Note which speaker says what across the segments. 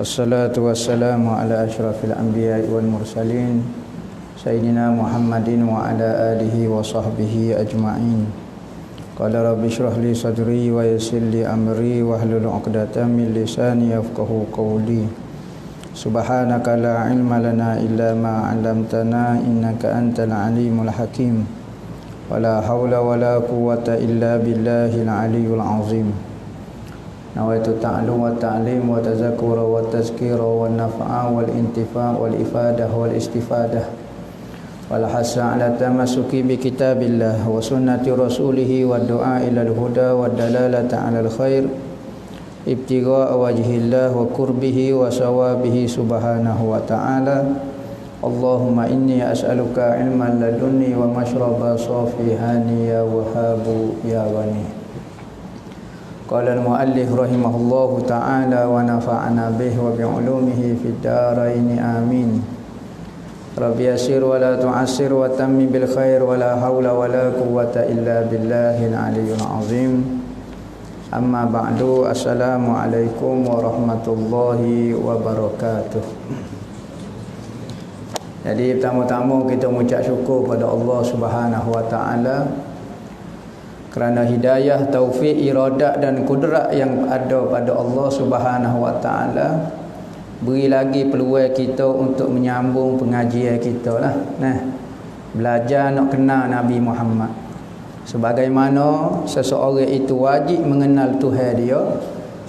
Speaker 1: Wassalatu wassalamu ala asyrafil anbiya'i wal mursalin Sayyidina Muhammadin wa ala alihi wa sahbihi ajma'in. Qala rabbi shrah li sadri wa yassir li amri wahlul 'uqdatam min lisani yafqahu qawli. Subhanaka la ilma lana illa ma 'allamtana innaka antal alimul hakim. Wala haula wala quwwata illa billahil aliyyil azim. Nawaitu ta'allum wa ta'lim wa tazakkura wa tazkira wa naf'a wal intifa' wal ifadah wal istifadah wal hasa ala tamassuki bi kitabillah wa sunnati rasulih wa du'a ila al-huda wa dalalata ala al-khair ibtigha'a wajhillah wa qurbihi wa sawabihi subhanahu wa ta'ala. Allahumma inni as'aluka ilman ladunni wa mashraba safihani ya wahabu ya ghani. Qala al-muallif rahimahullahu ta'ala wa nafa'ana bihi wa bi'ulumihi fid dharain amin. Rabbi yassir wa la tu'assir wa tammim bil khair wa la haula wa la quwwata illa billahil aliyyil azim. Amma ba'du, assalamu alaikum warahmatullahi wabarakatuh. Jadi pertama-tama kita mengucap syukur pada Allah Subhanahu wa taala kerana hidayah, taufik, iradat dan kudrat yang ada pada Allah Subhanahu wa taala. Beri lagi peluang kita untuk menyambung pengajian kita lah. Belajar nak kenal Nabi Muhammad. Sebagaimana seseorang itu wajib mengenal Tuhan dia,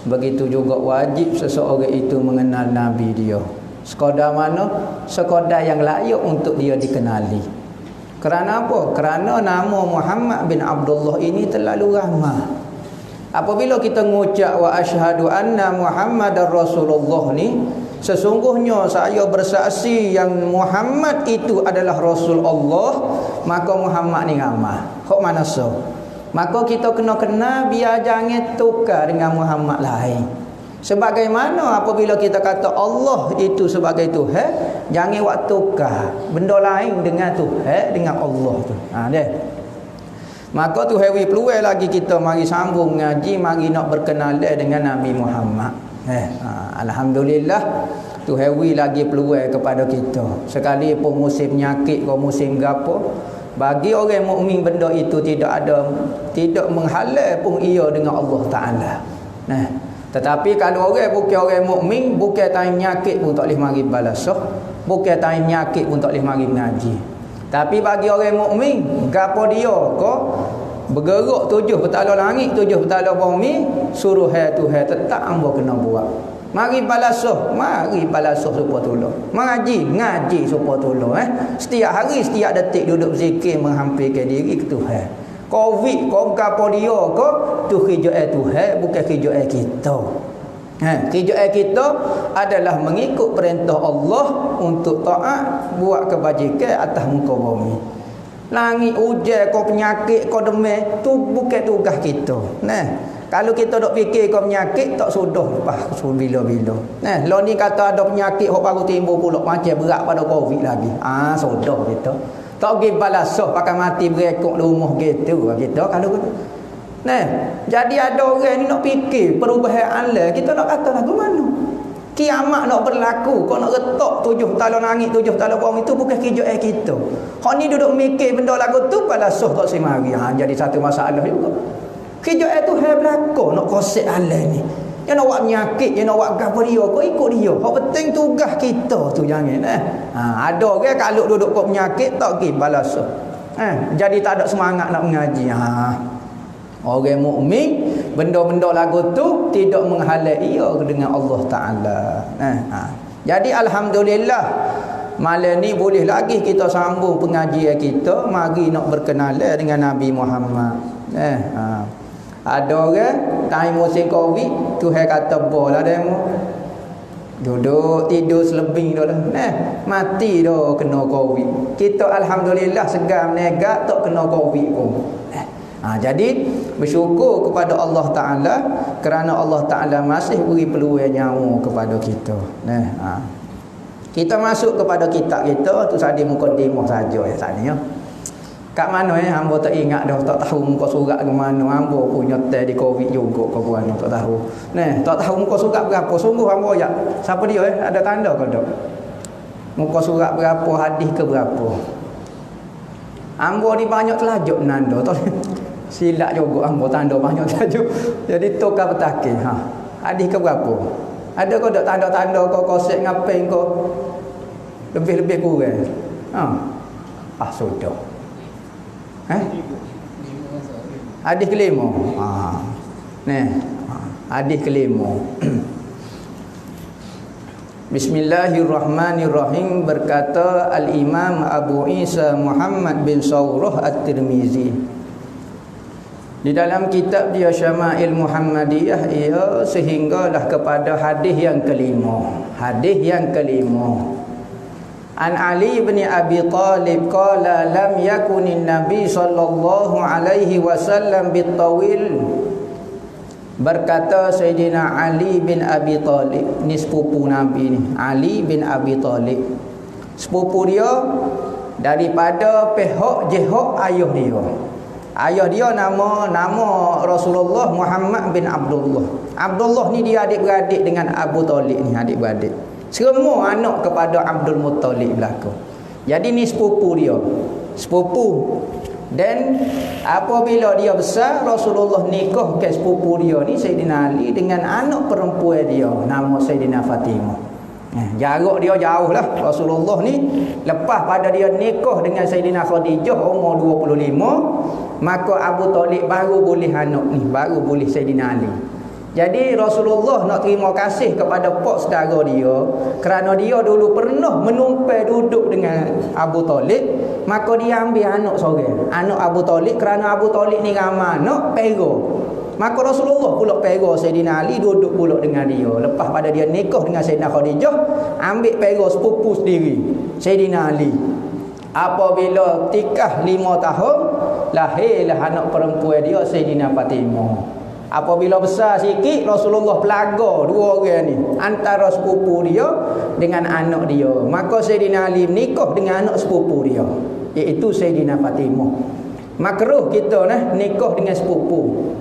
Speaker 1: begitu juga wajib seseorang itu mengenal Nabi dia. Sekadar mana? Sekadar yang layak untuk dia dikenali. Kerana apa? Kerana nama Muhammad bin Abdullah ini terlalu ramah. Apabila kita mengucap wa asyhadu anna Muhammadar Rasulullah ni, sesungguhnya saya bersaksi yang Muhammad itu adalah Rasul Allah, maka Muhammad ni ramah. Hok mana so? Maka kita kena kenal biar jangan tukar dengan Muhammad lain. Sebagaimana apabila kita kata Allah itu sebagai Tuhan, jangan buat tukar benda lain dengan Tuhan, dengan Allah tu. Dia. Maka Tuhan beri peluang lagi kita mari sambung ngaji, mari nak berkenalan dengan Nabi Muhammad. Alhamdulillah Tuhan beri lagi peluang kepada kita. Sekali pun musim penyakit ke musim gapo, bagi orang mukmin benda itu tidak menghalang pun ia dengan Allah Taala. Tetapi kalau orang bukan orang mukmin, bukan time nyakit pun tak boleh mari balasah, bukan time nyakit pun tak boleh mari mengaji. Tapi bagi orang mukmin, gapo dia ko bergerak 7 petala langit, 7 petala bumi, suruh Tuhan tetap hamba kena buat. Mari balasah supaya tolong. Ngaji supaya tolong. Setiap hari, setiap detik duduk zikir menghampirkan diri ke Tuhan. Covid kau gapo dia ko tu kerjaan Tuhan, bukan kerjaan kita. Kerjaan kita adalah mengikut perintah Allah untuk taat, buat kebajikan atas muka bumi. Langit hujan kau penyakit kau demam, tu bukan tugas kita. Kalau kita dok fikir kau penyakit tak sudah lepas bila-bila. Lo ni kata ada penyakit hok baru timbul pula macam berat pada Covid lagi. Sudah kita. Tak pergi balasah pakai mati berekok rumah gitu kita kalau jadi ada orang ni nak fikir perubahan alam, kita nak kata lagu mana kiamat nak berlaku, kau nak retak 7 tala langit 7 tala bawah, itu bukan kerjaan kita. Hak ni duduk mikir benda lagu tu balasah tak semari. Jadi satu masalah juga. Kerjaan tu hal berlaku nak konsep alam ni. Dia nak buat penyakit, dia nak buat gapo dia, kau ikut dia. Hak penting tugas kita tu jangan. Ada orang kalau duduk kau penyakit tak pergi balasah. Jadi tak ada semangat nak mengaji. Orang mukmin benda-benda lagu tu tidak menghalang ia dengan Allah Taala. Jadi alhamdulillah malam ni boleh lagi kita sambung pengajian kita, mari nak berkenalan dengan Nabi Muhammad. Ada orang time musim Covid, Tuhan kata bola demo. Duduk tidur selebing dah lah. Mati dah kena Covid. Kita alhamdulillah segar menegak tak kena Covid pun. Jadi bersyukur kepada Allah Taala kerana Allah Taala masih beri peluang nyawa kepada kita. Kita masuk kepada kitab kita tu tadi mukadimah saja ya tadi ya. Kat mana hamba tak ingat dah, tak tahu muka surat ke mana. Hamba punya teh di Covid juga ke mana tak tahu. Tak tahu muka surat berapa. Sungguh hamba ya. Siapa dia ada tanda ke tak? Muka surat berapa, hadis ke berapa. Hamba ni banyak telajuk nanda. Silap juga hamba tanda banyak telajuk. Jadi tukar bertakir. Hadis ke berapa? Ada ke tak tanda-tanda kau kosek ngapain kau? Lebih-lebih kurang. Sudah. Hadis kelima. Hadis kelima. Bismillahirrahmanirrahim. Berkata Al-Imam Abu Isa Muhammad bin Sawrah At-Tirmizi di dalam kitab dia Syama'il Muhammadiyah, ia sehinggalah kepada hadis yang kelima. Hadis yang kelima. An Ali bin Abi Talib qala lam yakunin Nabi sallallahu alaihi wasallam bitawil. Berkata Sayyidina Ali bin Abi Talib, ni sepupu Nabi ni, Ali bin Abi Talib. Sepupu dia daripada pihak jihad ayah dia. Ayah dia nama Rasulullah Muhammad bin Abdullah. Abdullah ni dia adik-beradik dengan Abu Talib ni, adik-beradik. Semua anak kepada Abdul Muttalib belaka. Jadi ni sepupu dia. Sepupu. Dan apabila dia besar, Rasulullah nikah ke sepupu dia ni Sayyidina Ali dengan anak perempuan dia nama Sayyidina Fatimah. Jarak dia jauh lah. Rasulullah ni lepas pada dia nikah dengan Sayyidina Khadijah umur 25, maka Abu Talib baru boleh anak ni, baru boleh Sayyidina Ali. Jadi Rasulullah nak terima kasih kepada pak saudara dia kerana dia dulu pernah menumpai duduk dengan Abu Talib, maka dia ambil anak seorang, anak Abu Talib, kerana Abu Talib ni ramai anak pera. Maka Rasulullah pula pera Sayyidina Ali duduk pula dengan dia. Lepas pada dia nikah dengan Sayyidina Khadijah, ambil pera sepupu sendiri Sayyidina Ali. Apabila tikah 5 tahun, lahirlah anak perempuan dia Sayyidina Fatimah. Apabila besar sikit, Rasulullah pelaga dua orang ni antara sepupu dia dengan anak dia. Maka Sayyidina Ali nikah dengan anak sepupu dia, iaitu Sayyidina Fatimah. Makruh kita nikah dengan sepupu.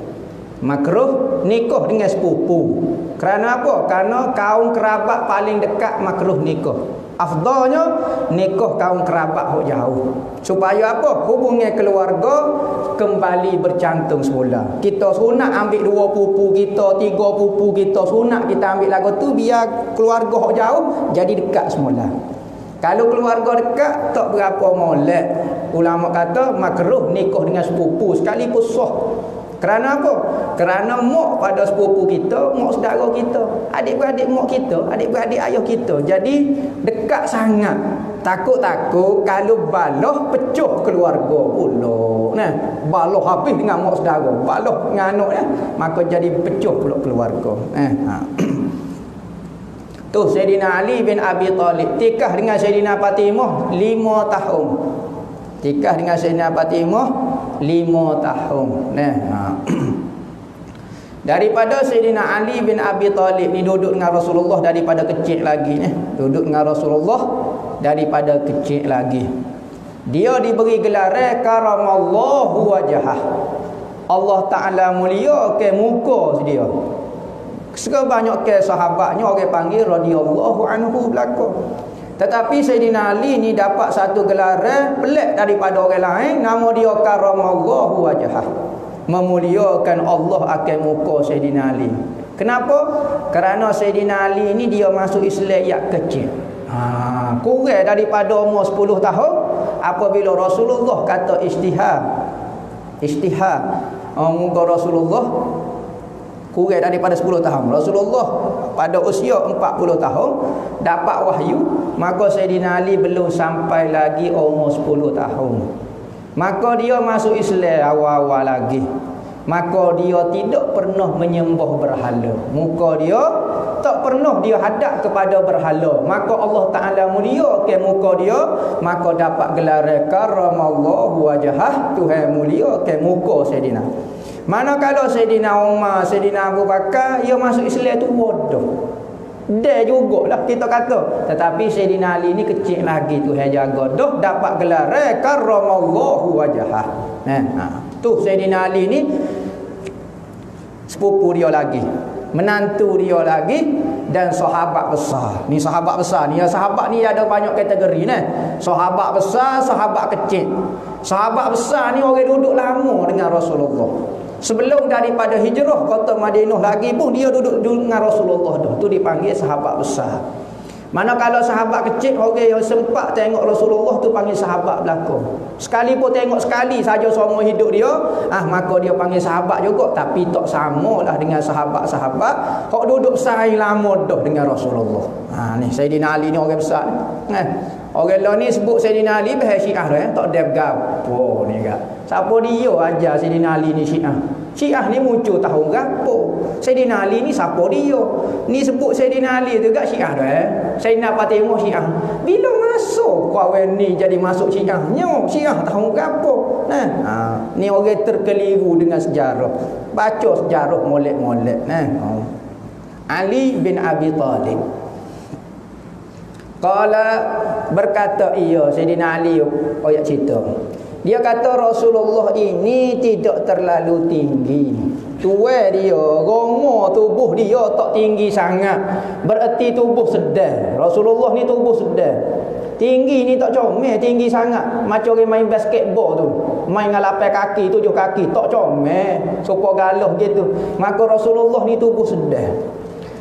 Speaker 1: Makruh nikah dengan sepupu. Kerana apa? Kerana kaum kerabat paling dekat makruh nikah. Afdalnya nikah kaum kerabat hok jauh. Supaya apa? Hubungan keluarga kembali bercantum semula. Kita sunat ambil 2 pupu kita, 3 pupu kita, sunat kita ambil lagu tu biar keluarga hok jauh jadi dekat semula. Kalau keluarga dekat tak berapa molek. Ulama kata makruh nikah dengan sepupu sekalipun sah. Kerana apa? Kerana mak pada sepupu kita, mak saudara kita, adik-beradik mak kita, adik-beradik ayah kita. Jadi dekat sangat. Takut-takut kalau balah pecah keluarga pula. Balah habis dengan mak saudara, balah dengan anak maka jadi pecah pula keluarga. Tu Sayyidina Ali bin Abi Talib tikah dengan Sayyidina Fatimah 5 tahun. Tikah dengan Sayyidina Fatimah 5 tahun. Daripada Sayyidina Ali bin Abi Talib ni duduk dengan Rasulullah daripada kecil lagi duduk dengan Rasulullah daripada kecil lagi. Dia diberi gelar karamallahu wajhah. Allah Taala mulia ke muka dia. Sebanyak ke sahabatnya orang panggil radhiyallahu anhu belaka. Tetapi Sayyidina Ali ni dapat satu gelar pelik daripada orang lain, nama dia karamallahu wajhah. Memuliakan Allah akan muka Sayyidina Ali. Kenapa? Kerana Sayyidina Ali ni dia masuk Islam yang kecil. Kurang daripada umur 10 tahun apabila Rasulullah kata istihar. Muka Rasulullah kurang daripada 10 tahun. Rasulullah pada usia 40 tahun dapat wahyu, maka Sayyidina Ali belum sampai lagi umur 10 tahun. Maka dia masuk Islam awal-awal lagi. Maka dia tidak pernah menyembah berhala. Muka dia tak pernah dia hadap kepada berhala. Maka Allah Ta'ala muliakan muka dia, maka dapat gelar karamallahu wajhah, Tuhan muliakan muka Sayyidina. Manakala Sayyidina Umar, Sayyidina Abu Bakar, ia masuk Islam tu bodoh. Dia jugalah kita kata. Tetapi Sayyidina Ali ni kecil lagi Tuhan jaga. Dah dapat gelar karramallahu wajhah. Tu Sayyidina Ali ni sepupu dia lagi, menantu dia lagi, dan sahabat besar. Ni sahabat besar ni. Sahabat ni ada banyak kategori ni. Sahabat besar, sahabat kecil. Sahabat besar ni orang duduk lama dengan Rasulullah. Sebelum daripada hijrah kota Madinah lagi pun dia duduk dengan Rasulullah dah. Tu dipanggil sahabat besar. Mana kalau sahabat kecil, orang yang sempat tengok Rasulullah tu panggil sahabat belakang. Sekali pun tengok sekali saja seumur hidup dia, maka dia panggil sahabat juga. Tapi tak samalah dengan sahabat-sahabat hok duduk saing lama dah dengan Rasulullah. Ni Sayyidina Ali ni orang besar ni. Orang lain ni sebut Sayyidina Ali bahasa Syiah dah, tak ada gapo ni gak. Siapa dia ajar Sayyidina Ali ni Syiah? Syiah ni muncul tahun berapa? Sayyidina Ali ni siapa dia? Ni sebut Sayyidina Ali tu gak Syiah dah. Sayyidina Fatimah Syiah. Bila masuk kawan ni jadi masuk Syiah? Syiah tahun berapa? Ni orang terkeliru dengan sejarah. Baca sejarah molek-molek. Ali bin Abi Talib. Qala berkata Sayyidina Ali ayat cerita. Dia kata Rasulullah ini tidak terlalu tinggi. Tua dia, romo tubuh dia tak tinggi sangat. Bererti tubuh sedang. Rasulullah ni tubuh sedang. Tinggi ni tak comel, tinggi sangat. Macam orang main basketball tu. Main dengan 8 kaki, 7 kaki, tak comel. Supaya galah gitu. Maka Rasulullah ni tubuh sedang.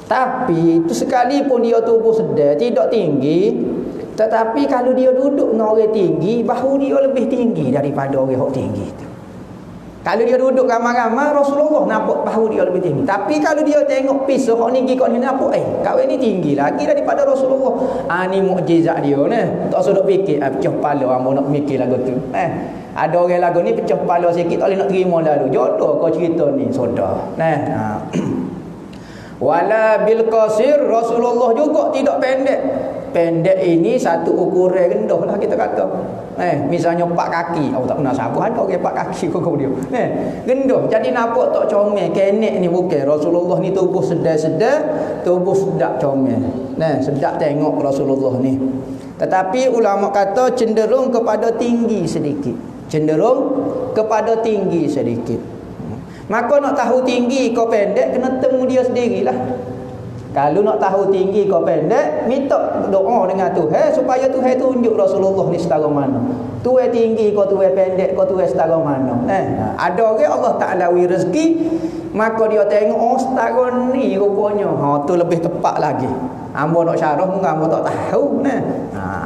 Speaker 1: Tapi tu sekalipun dia tubuh sedang, tidak tinggi, tetapi kalau dia duduk dengan orang tinggi, bahu dia lebih tinggi daripada orang yang tinggi tu. Kalau dia duduk ramai-ramai, Rasulullah nampak bahu dia lebih tinggi. Tapi kalau dia tengok pisau orang tinggi kat ni nampak, kawan ni tinggi lagi daripada Rasulullah. Ni mukjizat dia ni. Tak sedap fikir, pecah kepala hangpa nak mikir lagu tu. Ada orang lagu ni pecah kepala sikit tak boleh nak terima lalu. Jodoh kau cerita ni, saudara. Wala bil qasir, Rasulullah juga tidak pendek. Pendek ini satu ukuran rendah lah kita kata. Misalnya 4 kaki. Tak pernah siapa ada orang 4 kaki kau dia. Rendah. Jadi nampak tak comel. Kenek ni bukan. Rasulullah ni tubuh sedar-sedar, tubuh sedap comel. Sedap tengok Rasulullah ni. Tetapi ulama kata cenderung kepada tinggi sedikit. Cenderung kepada tinggi sedikit. Maka nak tahu tinggi kau pendek, kena temu dia sendirilah. Kalau nak tahu tinggi kau pendek, minta doa dengan Tuhan supaya Tuhan tunjuk Rasulullah ni setara mana. Tuhan tinggi kau, Tuhan pendek kau, Tuhan setara mana. Ada orang Allah Ta'ala wi rezeki, maka dia tengok setara ni rupanya. Tu lebih tepat lagi. Hamba nak syarah pun hamba tak tahu.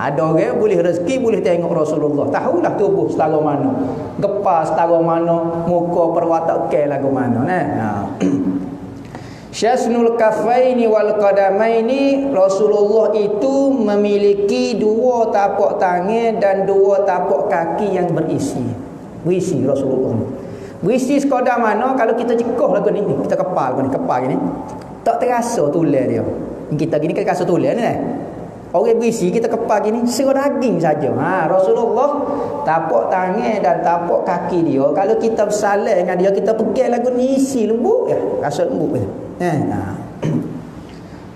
Speaker 1: Ada orang boleh rezeki, boleh tengok Rasulullah, tahulah tubuh setara mana, gepas setara mana, muka perwatak ke lagu mana. Syasnul kafaini wal qadamaini, Rasulullah itu memiliki 2 tapak tangan dan 2 tapak kaki yang berisi Rasulullah. Berisi sekadar mana kalau kita cekah lagu ni, kita kepal gini, tak terasa tulang dia. Kita gini kan terasa tulang ni. Orang berisi kita kepal gini, serah daging saja. Rasulullah tapak tangan dan tapak kaki dia, kalau kita bersalah dengan dia, kita pegang lagu ni isi lembut ya, rasa lembut ya.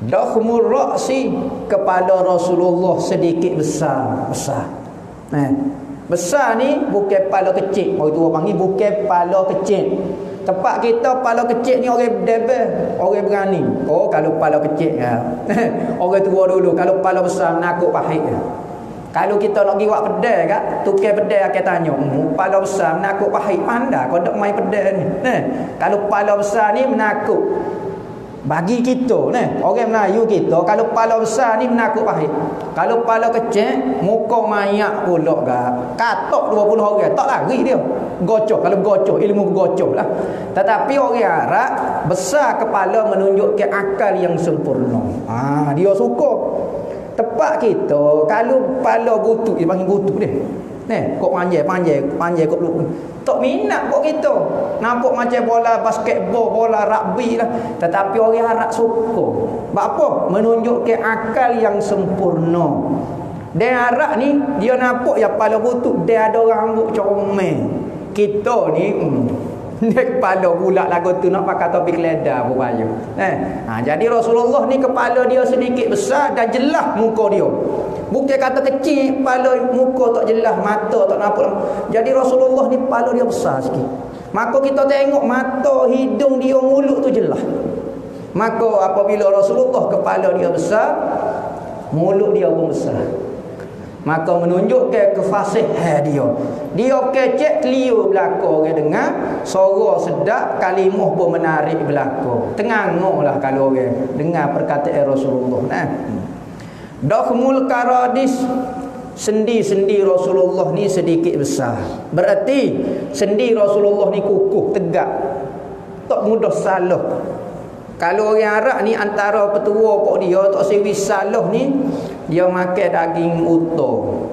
Speaker 1: Dakhmur ra'si, kepala Rasulullah sedikit besar. Besar ni bukan kepala kecil. Orang tua panggil bukan kepala kecil. Tempat kita kepala kecil ni orang berdebel, orang berani. Kalau kepala kecil orang tua dulu. Kalau kepala besar nakut pahit. Kalau kita nak pergi buat pedai kat, tukar pedai akan tanya, kepala besar menakut pahit, pandai kau nak main pedai ni. Kalau kepala besar ni menakut. Bagi kita orang Melayu kita, kalau kepala besar ni menakut pahit. Kalau kepala kecil, muka mayak pula katok 20 orang, tak lari dia. Gocok, kalau gocok, ilmu gocok lah. Tetapi orang Arab, besar kepala menunjukkan akal yang sempurna. Dia suka. Tepat kita, kalau kepala butuh, dia panggil butuh dia. Kok panjang kok lu. Tak minat kok kita. Nampak macam bola basketball, bola rugby lah. Tetapi orang Arab suka. Apa? Menunjukkan akal yang sempurna. Dan Arab ni, dia nampak yang kepala butuh, dia ada rambut comel. Kita ni Dia kepala pula lagu tu nak pakai topi keledar pun payu. Jadi Rasulullah ni kepala dia sedikit besar dan jelas muka dia. Bukan kata kecil, kepala muka tak jelas, mata tak nampak. Jadi Rasulullah ni kepala dia besar sikit. Maka kita tengok mata, hidung dia, mulut tu jelas. Maka apabila Rasulullah kepala dia besar, mulut dia pun besar, maka menunjukkan kefasihan dia. Dia kecek keliu belakang orang dengar, suara sedap, kalimah pun menarik belakang. Tenganglah kalau orang dengar perkataan Rasulullah. Dakhmul karadis, sendi-sendi Rasulullah ni sedikit besar. Berarti sendi Rasulullah ni kukuh, tegak, tak mudah salah. Kalau orang Arab ni antara petua pok dia tak servis salah ni, dia makan daging utuh.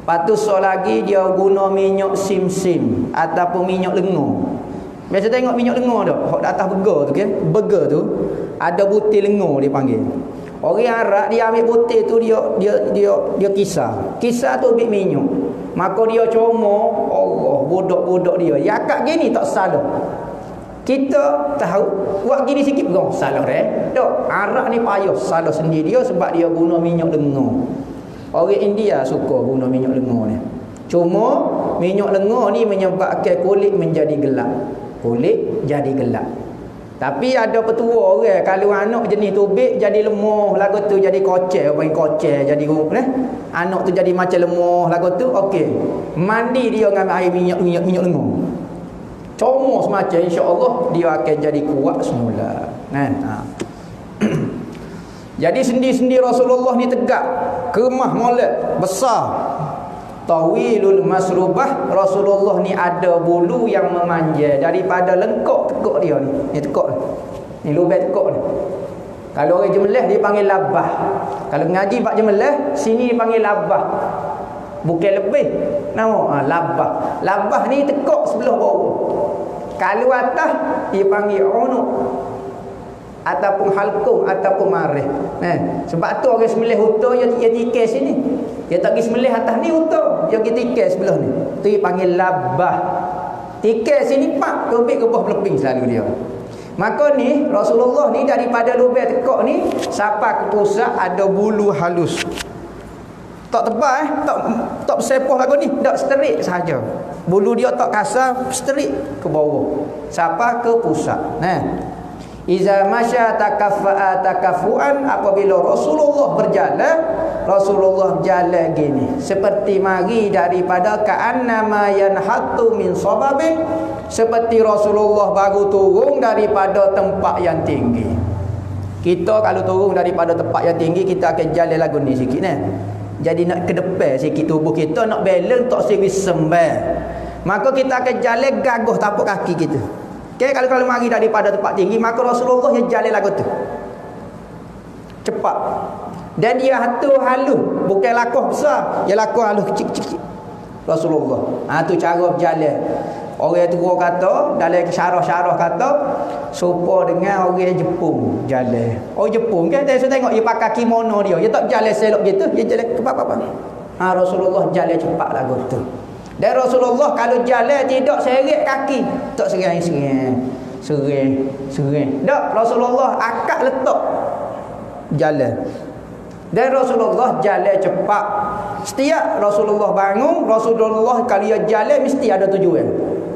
Speaker 1: Lepas tu lagi dia guna minyak sim-sim ataupun minyak lengur. Biasa tengok minyak lengur tu, hok atas burger tu kan. Burger tu ada butir lengur dia panggil. Orang Arab dia ambil butir tu dia kisar. Kisar tu ambil minyak. Maka dia comot, Allah, budak-budak dia. Ya kat gini tak salah. Kita tahu buat gini sikit pun salah tak. Arab ni payah salah sendiri dia sebab dia guna minyak lengur. Orang India suka guna minyak lengur ni. Cuma minyak lengur ni menyebabkan kulit menjadi gelap. Kulit jadi gelap. Tapi ada petua orang kalau anak jenis tubik jadi lemah, lagu tu jadi kocel, apa kocel jadi anak tu jadi macam lemah, lagu tu okey. Mandi dia dengan air minyak lengur. Comos semacam, insya-Allah dia akan jadi kuat semula. Jadi sendi-sendi Rasulullah ni tegak, kemah molek, besar. Tawilul masrubah, Rasulullah ni ada bulu yang memanjang daripada lengkok tekuk dia ni. Ni tekuk ni lubang tekuk ni. Kalau orang Jemelah dia panggil labah. Kalau ngaji bab Jemelah, sini dipanggil labah. Bukan lebih nama labah. Labah ni tekuk sebelah bawah. Kalau atas dia panggil unuk ataupun halqum ataupun marih. Sebab tu orang sembelih unta dia tikai sini. Dia tak pergi sembelih atas ni unta, dia pergi tikai sebelah ni. Tu dia panggil labah. Tikai sini pak kebik ke bawah peleping selalu dia. Maka ni Rasulullah ni daripada lubang tekuk ni sampai ke pusat ada bulu halus. Tak tebal tak bersepah lagu ni, tak straight saja. Bulu dia tak kasar, straight ke bawah sampai ke pusat. Iza masya takaffa'a takafuan, apabila Rasulullah berjalan, Rasulullah jalan gini seperti mari daripada ka'annama yanhatu min sababin, seperti Rasulullah baru turun daripada tempat yang tinggi. Kita kalau turun daripada tempat yang tinggi, kita akan jalan lagu ni sikit Jadi nak ke depan sikit tubuh kita, nak balance tak servis sembang. Maka kita akan jalan gagah tapak kaki kita. Okay, kalau mari daripada tempat tinggi, maka Rasulullah yang jalan lagu tu cepat. Dan dia atur halus, bukan lakuh besar, dia lakuh halus kecil-kecil. Rasulullah. Tu cara berjalan. Orang tua kata, dalam syarah-syarah kata, serupa dengan orang Jepun jalan. Orang Jepun kan, saya tengok dia pakai kimono dia tak jalan selok gitu, dia jalan cepat-cepat. Rasulullah jalan cepat lagu tu. Dan Rasulullah kalau jalan tidak seret kaki, tak serang-serang. Tak, Rasulullah akak letak jalan. Dan Rasulullah jalan cepat. Setiap Rasulullah bangun, Rasulullah kalau dia jalan mesti ada tujuan.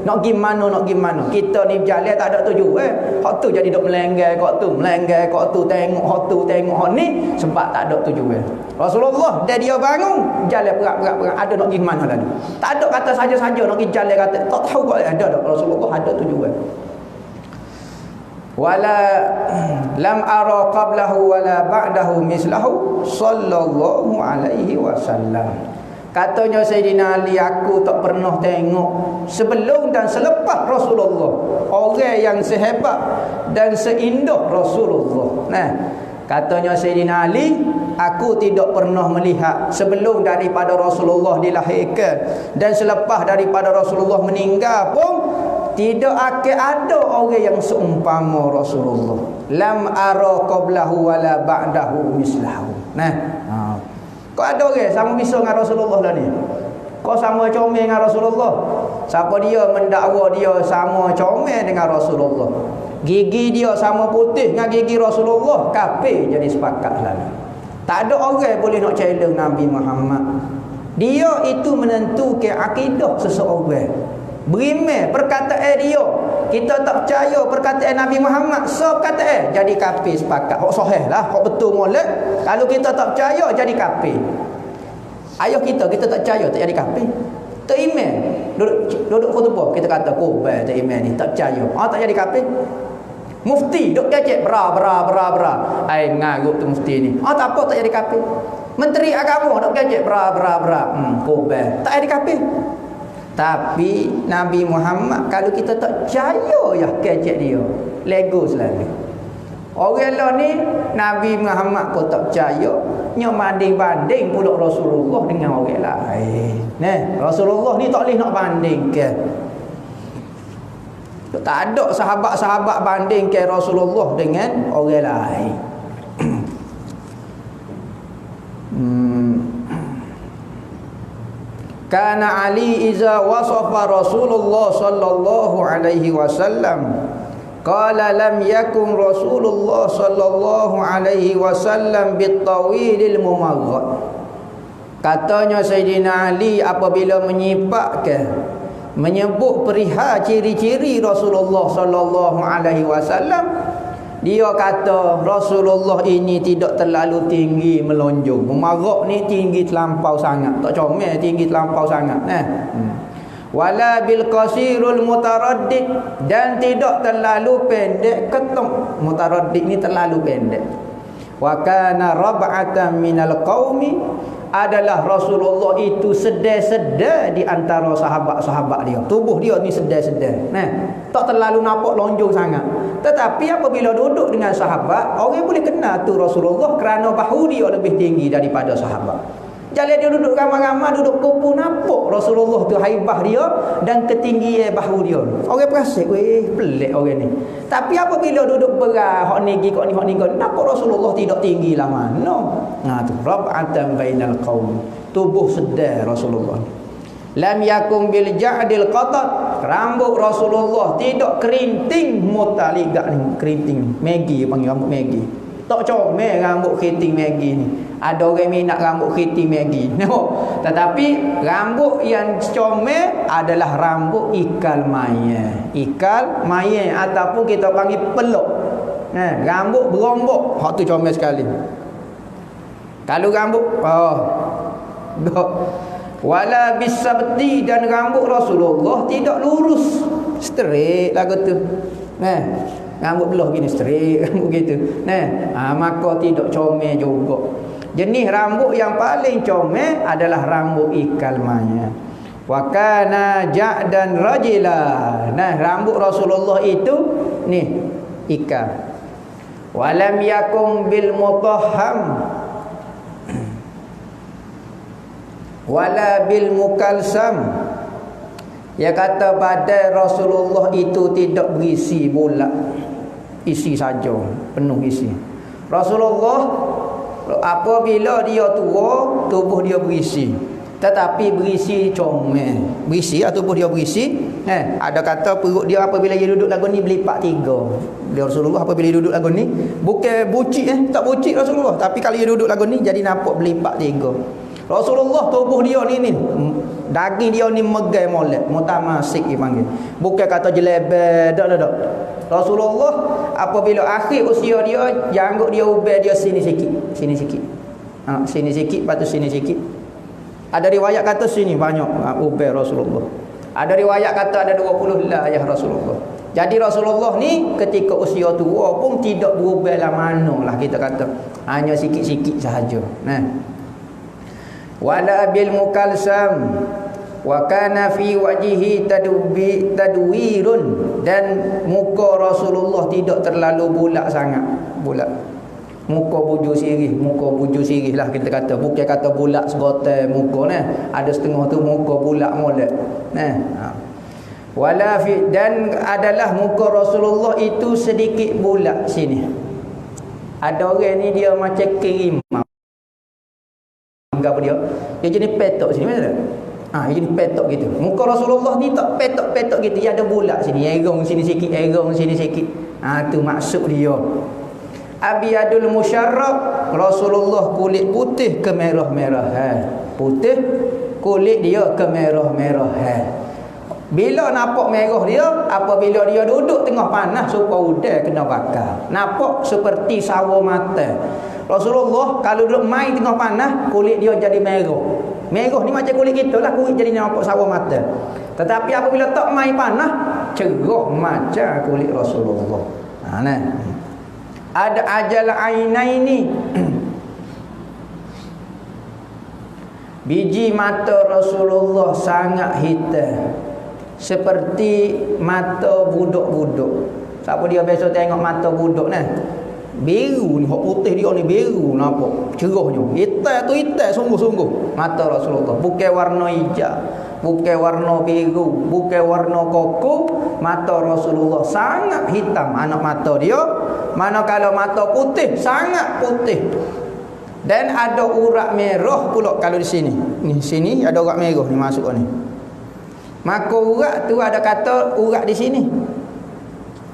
Speaker 1: Nak gimana. Kita ni jalan tak ada tujuan. Hak tu jadi dok melenggai kat tu, tengok hak tu, tengok hak ni sebab tak ada tujuan. Rasulullah dia bangun jalan perak ada nak gimana tadi. Tak ada kata saja-saja nak pergi jalan kata tak tahu kok ada. Rasulullah ada tujuan. Wala lam ara qablahu wala ba'dahu mislahu sallallahu alaihi wasallam. Katanya Sayyidina Ali, aku tak pernah tengok sebelum dan selepas Rasulullah orang yang sehebat dan seindah Rasulullah. Katanya Sayyidina Ali, aku tidak pernah melihat sebelum daripada Rasulullah dilahirkan dan selepas daripada Rasulullah meninggal pun tidak akan ada orang yang seumpama Rasulullah. Lam ara qablahu wala ba'dahu mislahu. Kau ada orang sama bisa dengan Rasulullah dah ni? Kau sama comel dengan Rasulullah? Siapa dia mendakwa dia sama comel dengan Rasulullah, gigi dia sama putih dengan gigi Rasulullah, kafir jadi sepakat selalu. Tak ada orang boleh nak challenge Nabi Muhammad. Dia itu menentukan akidah seseorang. Berimeh perkataan dia, kita tak percaya perkataan Nabi Muhammad, so kataan jadi kafir sepakat. Hak sahih lah, hak betul molek. Kalau kita tak percaya jadi kafir. Ayah kita tak percaya tak jadi kafir. Tak iman duduk khutbah kita kata korban tak iman ni, tak percaya, tak jadi kafir. Mufti duk kecek bra. Ai ngarut tu mufti ni. Tak apa tak jadi kafir. Menteri agama duk kecek bra. Korban tak jadi kafir. Tapi Nabi Muhammad kalau kita tak percaya ya kecek dia, lego selalu. Orang lah ni Nabi Muhammad pun tak percaya, nyak banding-banding pula Rasulullah dengan orang lain. Rasulullah ni tak boleh nak bandingkan. Tak ada sahabat-sahabat bandingkan Rasulullah dengan orang lain. Kana Ali iza wasafa Rasulullah sallallahu alaihi wasallam qala lam yakun Rasulullah sallallahu alaihi wasallam bitawilil mumarrad. Katanya Sayyidina Ali apabila menyebut perihal ciri-ciri Rasulullah sallallahu alaihi wasallam, dia kata Rasulullah ini tidak terlalu tinggi melonjong. Mumarrad ni tinggi terlampau sangat, tak comel, tinggi terlampau sangat. Wala bil qasirul mutaraddid, dan tidak terlalu pendek ketung. Mutaraddid ni terlalu pendek. Wa kana rab'atan minal qaumi, adalah Rasulullah itu sedar-sedar di antara sahabat-sahabat dia. Tubuh dia ni sedar-sedar. Tak terlalu nampak lonjong sangat. Tetapi apabila duduk dengan sahabat, orang boleh kenal tu Rasulullah kerana bahu dia lebih tinggi daripada sahabat. Jalan dia duduk ramai-ramai, duduk kumpul, nampak Rasulullah tu haibah dia dan ketinggian bahu dia. Orang perasan, pelik orang ni. Tapi apabila duduk berat, hak ni gi, hak ni, nampak Rasulullah tidak tinggi lah mana. Tu rab'atan bainal qaum. Tubuh sedar Rasulullah. Lam yakum bil ja'dil qatat. Rambut Rasulullah tidak kerinting mutaligak ni, kerinting Maggi panggil rambut Maggi. Tak comel rambut kerinting Maggi ni. Ada orang minat rambut kerinting Maggi. Tetapi rambut yang comel adalah rambut ikal maya. Ikal maya ataupun kita panggil peluk. Rambut berombok, hak tu comel sekali. Kalau rambut wala bisabti, dan rambut Rasulullah tidak lurus straight lagu tu. Rambut belah gini straight, rambut gitu. Maka tidak comel juga. Jenis rambut yang paling comel adalah rambut ikal maya. Wa kana ja'dan rajila. Rambut Rasulullah itu ni ikal. Walam yakum bil mutahham wala bil mukalsam. Dia kata badan Rasulullah itu tidak berisi bulat, isi saja, penuh isi. Rasulullah apabila dia tua, tubuh dia berisi, tetapi berisi comel, berisi tubuh dia berisi. Ada kata perut dia apabila dia duduk lagu ni berlipat 3. Dia Rasulullah apabila dia duduk lagu ni bukan bucik, tak bucik Rasulullah, tapi kalau dia duduk lagu ni jadi nampak berlipat 3. Rasulullah tubuh dia ni daging dia ni megai molek, mutamasik dipanggil. Bukan kata jelebel, tak. Rasulullah apabila akhir usia dia, janggut dia ubah dia sini sikit. Sini sikit, lepas tu sini sikit. Ada riwayat kata sini banyak ubah Rasulullah. Ada riwayat kata ada 20 lah ya Rasulullah. Jadi Rasulullah ni ketika usia tua pun tidak berubah lah mana lah kita kata. Hanya sikit-sikit sahaja. Wala bil mukalsam wa kana fi wajhihi tadwirun, dan muka Rasulullah tidak terlalu bulat sangat. Bulat. Muka bujur sirih lah kita kata. Bukan kata bulat segotai muka ni. Ada setengah tu muka bulat molek. Wala fi, dan adalah muka Rasulullah itu sedikit bulat sini. Ada orang ni dia macam kerimau. Apa dia jenis petok sini, betul tak? Ini petok gitu. Muka Rasulullah ni tak petok-petok gitu. Dia ada bulat sini, erong sini sikit, erong sini sikit. Tu maksud dia. Abiyadul musyarrab, Rasulullah kulit putih ke merah-merah. Putih, kulit dia ke merah-merah. Bila nampak merah dia, apabila dia duduk tengah panas supaya udang kena bakar. Nampak seperti sawo mata. Rasulullah kalau duduk main tengah panas, kulit dia jadi merah. Merah ni macam kulit kita lah, kulit jadi nampak sawo mata. Tetapi apabila tak main panas, cerah macam kulit Rasulullah. Ada ajal ainaini. Biji mata Rasulullah sangat hitam, seperti mata budak-budak. Siapa dia biasa tengok mata budak ni? Biru ni, hak putih dia ni biru, nampak cerahnya. Hitam tu hitam sungguh-sungguh mata Rasulullah. Bukan warna hijau, bukan warna biru, bukan warna koko. Mata Rasulullah sangat hitam anak mata dia. Manakala mata putih, sangat putih. Dan ada urat merah pula kalau di sini. Ni sini ada urat merah ni masuk ni. Maka urat tu ada kata urat di sini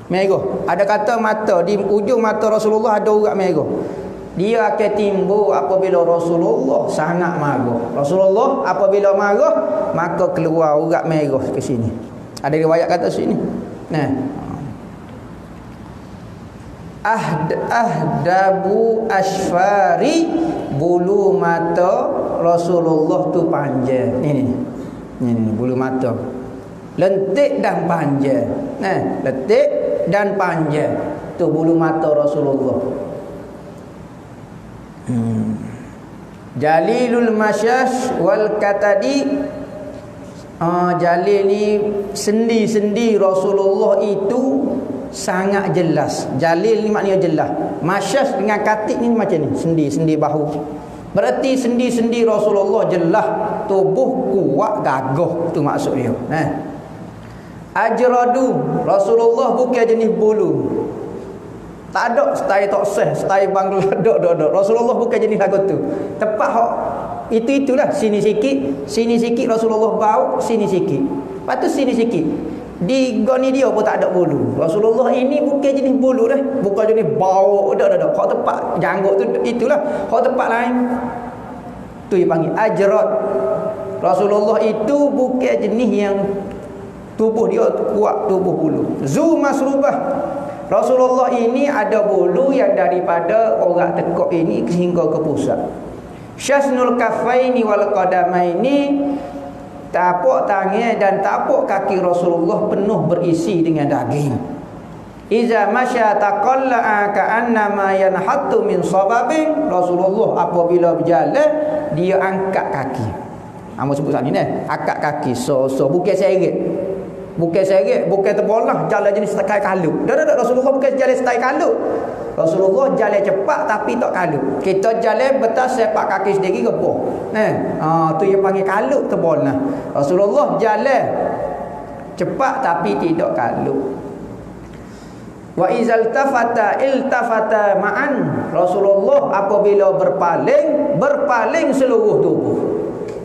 Speaker 1: merah. Ada kata mata di ujung mata Rasulullah ada urat merah. Dia akan timbul apabila Rasulullah sangat marah. Rasulullah apabila marah, maka keluar urat merah ke sini. Ada riwayat kata sini. Ahdabu asfari, bulu mata Rasulullah tu panjang. Ni bulu mata. Lentik dan panjang. Lentik dan panjang. Tu bulu mata Rasulullah. Jalilul masyash wal katadi. Jalil ni sendi-sendi Rasulullah itu sangat jelas. Jalil ni maknanya jelas. Masyash dengan katik ni macam ni, sendi-sendi bahu. Berarti sendi-sendi Rasulullah jelas, tubuh kuat gagah, tu maksud dia. Ajradu, Rasulullah bukan jenis bulu. Tak ada style tok seh, style Bangla dok. Rasulullah bukan jenis lagu tu. Tepat hak itulah, sini sikit Rasulullah bau, sini sikit. Lepas tu sini sikit. Di goni dia pun tak ada bulu. Rasulullah ini bukan jenis bulu dah, bukan jenis bau dak. Hak tepat janggut tu itulah. Hak tepat lain. Tu yang panggil ajrad. Rasulullah itu bukan jenis yang tubuh dia kuat, tubuh bulu. Zu masrubah. Rasulullah ini ada bulu yang daripada orang tekuk ini hingga ke pusat. Syasnul kafaini wal qadamaini, tapak tangan dan tapak kaki Rasulullah penuh berisi dengan daging. Iza masya taqalla'a ka'annama yanhattu min sababin. Rasulullah apabila berjalan, dia angkat kaki. Amo sebut sini angkat kaki. So bukan seret. Bukan seret, bukan terbolah, jalan jenis style kalut. Dak Rasulullah bukan jalan style kalut. Rasulullah jalan cepat tapi tak kalut. Kita jalan betas sepak kaki sendiri gepoh. Tu yang panggil kalut terbolah. Rasulullah jalan cepat tapi tidak kalut. Wa izal tafata iltafata ma'an. Rasulullah apabila berpaling seluruh tubuh.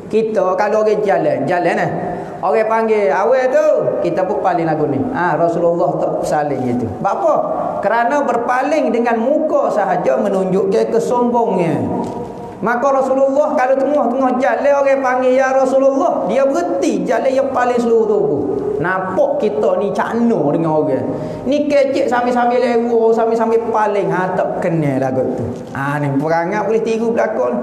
Speaker 1: Kita kalau orang jalan orang panggil awal tu, kita pun paling lagu ni. Rasulullah tak saling itu. Sebab apa? Kerana berpaling dengan muka sahaja menunjukkan kesombongnya. Maka Rasulullah kalau tengah-tengah jalan orang panggil ya Rasulullah, dia berhenti jalan yang paling seluruh tubuh. Nampak kita ni cakno dengan orang. Ni kecek sambil-sambil lewo, sambil-sambil paling tak kenal lagu tu. Ni perangai boleh tiru belakang.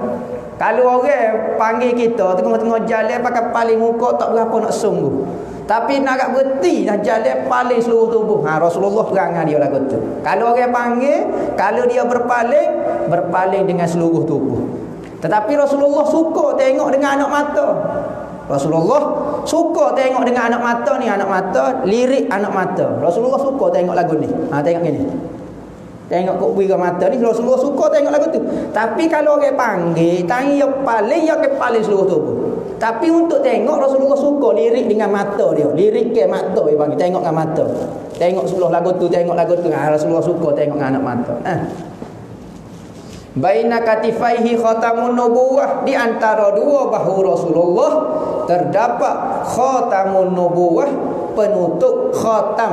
Speaker 1: Kalau orang panggil kita tengah-tengah jalan pakai paling muka tak berapa nak sungguh. Tapi nak berhenti nak jalan paling seluruh tubuh. Rasulullah perangai dia lagu tu. Kalau orang panggil, kalau dia berpaling dengan seluruh tubuh. Tetapi Rasulullah suka tengok dengan anak mata. Rasulullah suka tengok dengan anak mata ni, anak mata, lirik anak mata. Rasulullah suka tengok lagu ni. Tengok gini. Tengok kok bira mata ni, Rasulullah suka tengok lagu tu. Tapi kalau orang panggil, tanya yang paling seluruh tubuh. Tapi untuk tengok Rasulullah suka lirik dengan mata dia. Lirik ke mata dia panggil, tengok dengan mata. Tengok sebelah lagu tu, tengok lagu tu. Rasulullah suka tengok dengan anak mata. Baina katifaihi khatamun nubuwah, di antara dua bahu Rasulullah terdapat khatamun nubuwah, penutup khatam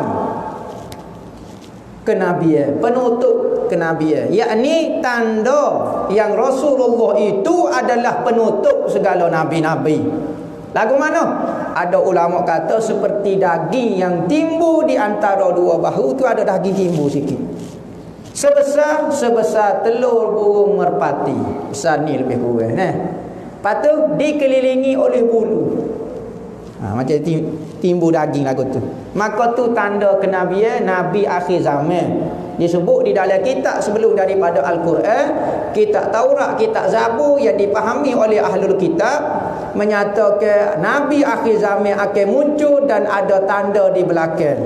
Speaker 1: kenabian, penutup kenabian, yakni tanda yang Rasulullah itu adalah penutup segala nabi-nabi. Lagu mana? Ada ulama kata seperti daging yang timbul di antara dua bahu tu, ada daging timbul sikit. Sebesar telur burung merpati. Besar ni lebih kurang. Lepas tu dikelilingi oleh bulu. Macam timbul daging lagu tu. Maka tu tanda kenabian Nabi akhir zaman. Disebut di dalam kitab sebelum daripada Al-Quran, kitab Taurat, kitab Zabur yang dipahami oleh ahlul kitab, menyatakan Nabi akhir zaman akan muncul dan ada tanda di belakang.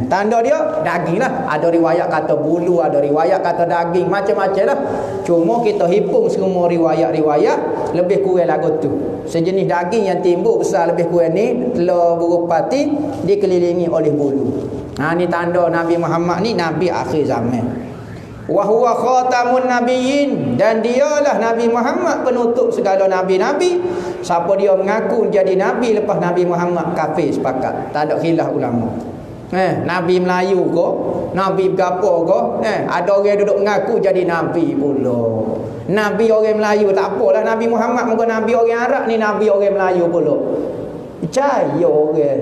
Speaker 1: Tanda dia daging lah. Ada riwayat kata bulu, ada riwayat kata daging, macam-macam lah. Cuma kita himpun semua riwayat-riwayat, lebih kurang lagu tu. Sejenis daging yang timbul besar lebih kurang ni, telur burung pati dikelilingi oleh bulu. Ni tanda Nabi Muhammad ni Nabi akhir zaman. Wa huwa khatamun nabiyyin, dan dialah Nabi Muhammad penutup segala nabi-nabi. Siapa dia mengaku jadi nabi lepas Nabi Muhammad, kafir sepakat. Tak ada khilaf ulama. Nabi Melayu ke, Nabi berapa ke, ada orang duduk mengaku jadi Nabi pula. Nabi orang Melayu tak apalah, Nabi Muhammad muka Nabi orang Arab ni, Nabi orang Melayu pula. Percaya orang.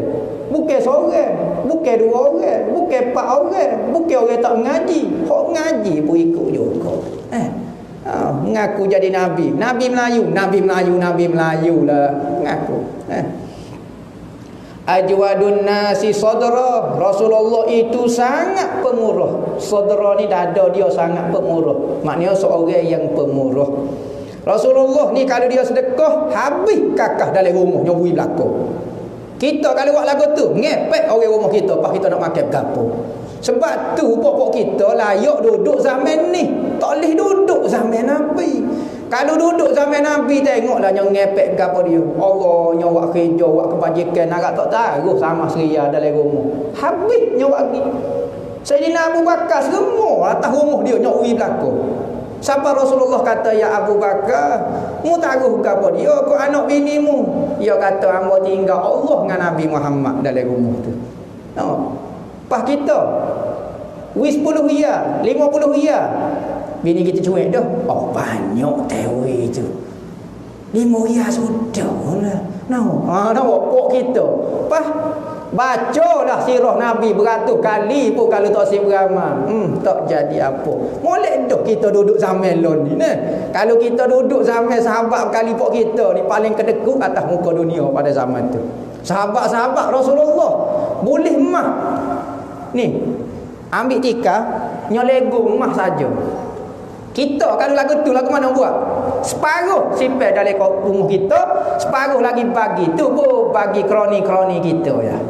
Speaker 1: Bukan seorang, bukan dua orang, bukan empat orang, bukan orang tak mengaji. Hak mengaji pun ikut juga. Mengaku jadi Nabi. Nabi Melayu, Nabi Melayu, Nabi Melayu lah mengaku. Ajwadun nasi sadra, Rasulullah itu sangat pemurah. Sadra ni dada dia sangat pemurah, maknanya seorang yang pemurah. Rasulullah ni kalau dia sedekah, habis kakak dalam rumah nyobui belakang. Kita kalau buat lagu tu, ngepek orang rumah kita, pas kita nak makan gapo. Sebab tu pokok kita layak duduk zaman ni, tak boleh duduk zaman Nabi. Kalau duduk zaman Nabi, tengoklah yang ngepek gapo dia. Allah nyawa kerja, buat kebajikan, agak tak taruh sama seria dalam rumah. Habis nyawa lagi. Sayyidina Abu Bakar semua atas rumah dia nyokwi belakang. Siapa Rasulullah kata, ya Abu Bakar, mu taruh gapo dia kau anak binimu. Dia kata, hamba tinggal Allah dengan Nabi Muhammad dalam rumah tu. Pas kita wis 10 riyal, 50 riyal. Bini kita cuek dah. Banyak tewi tu. 5 riyal sudah lah. Nak pok kita. Pas bacalah sirah Nabi beratus kali pun kalau tak siap beramal, tak jadi apa. Molek dah kita duduk zaman lon ni. Kalau kita duduk zaman sahabat kali pok kita ni paling kedekut atas muka dunia pada zaman tu. Sahabat-sahabat Rasulullah boleh mah. Ni ambil tikar, nyolegung mah saja. Kita kalau lagu tu lagu mana buat? Separuh simpan dalam rumah kita, separuh lagi bagi tu pun bagi kroni-kroni kita ya.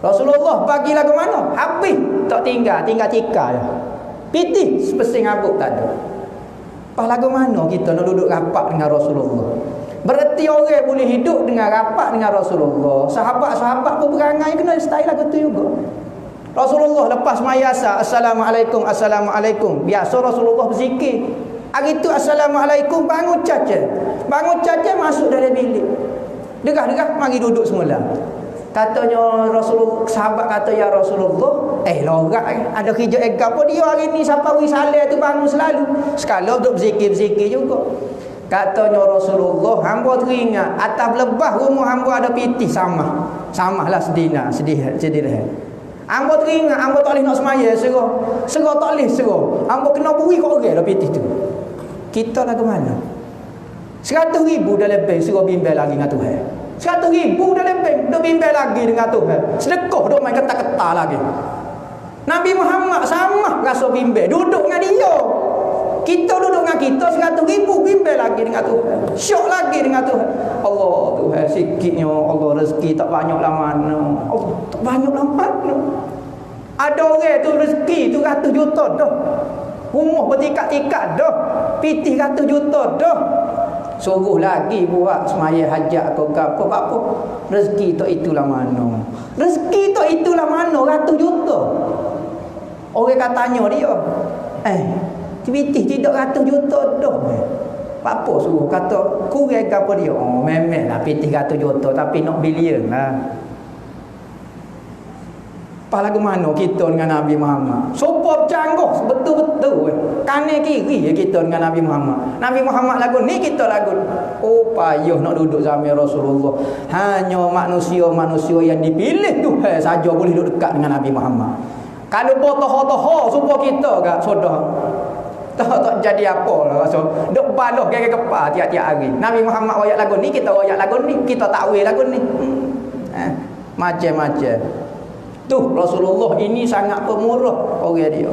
Speaker 1: Rasulullah bagi lagu mana? Habis tak tinggal tikar ya. Pitih sepesing abuk tak ada. Pas lagu mana kita nak duduk rapat dengan Rasulullah? Berarti orang boleh hidup dengan rapat dengan Rasulullah. Sahabat-sahabat pun berangai kena style lagu tu juga. Rasulullah lepas mayasa, Assalamualaikum, Assalamualaikum. Biasa Rasulullah berzikir. Hari tu Assalamualaikum, bangun caca. Bangun caca masuk dalam bilik. Degah-degah mari duduk semula. Katanya Rasulullah, sahabat kata, ya Rasulullah, lorak ada kerja apa dia hari ni sampai wisalah tu bangun selalu. Sekala duduk berzikir-berzikir juga. Katanya Rasulullah, hamba teringat atas lebah rumah hamba ada pitih sama. Samalah sedina, sedih. Hamba teringat, hamba tak boleh nak semaya, serah tak boleh serah. Hamba kena beri kat orang dah pitih tu. Kita lah ke mana? 100,000 dalam bank, serah bimbel lagi dengan Tuhan. 100,000 dalam bank, dah bimbel lagi dengan Tuhan. Sedekah duk main ketak-ketak lagi. Nabi Muhammad sama rasa bimbel, duduk dengan dia. Kita duduk dengan kita 100,000 bimbel lagi dengan Tuhan. Syok lagi dengan Tuhan. Allah Tuhan sikitnya, Allah rezeki tak banyak lah mana. Allah tak banyak lah mana. Ada orang tu rezeki tu 100 juta dah. Rumah bertikat-tikat dah. Pitih 100 juta dah. Suruh lagi buat semaya hajat ke apa. Rezeki tu itulah mana. Rezeki tu itulah mana 100 juta. Orang katanya dia. Tibitih tidak 100 juta dah. Apa suruh kata kurang ke apa dia? Oh memang lah pitih 100 juta tapi nak bilion lah. Apa lagu mana kita dengan Nabi Muhammad? Super canggih betul-betul. Kanan kiri kita dengan Nabi Muhammad. Nabi Muhammad lagu ni kita lagu. Oh payah nak duduk zaman Rasulullah. Hanya manusia-manusia yang dipilih Tuhan saja boleh duduk dekat dengan Nabi Muhammad. Kalau botoh-botoh supaya kita gak sudah tak jadi apa lah rasa. Duk baloh gaya kepala tiap-tiap hari. Nabi Muhammad royak lagu ni, kita royak lagu ni, kita takwil lagu ni. Macam-macam. Tuh Rasulullah ini sangat pemurah orang dia.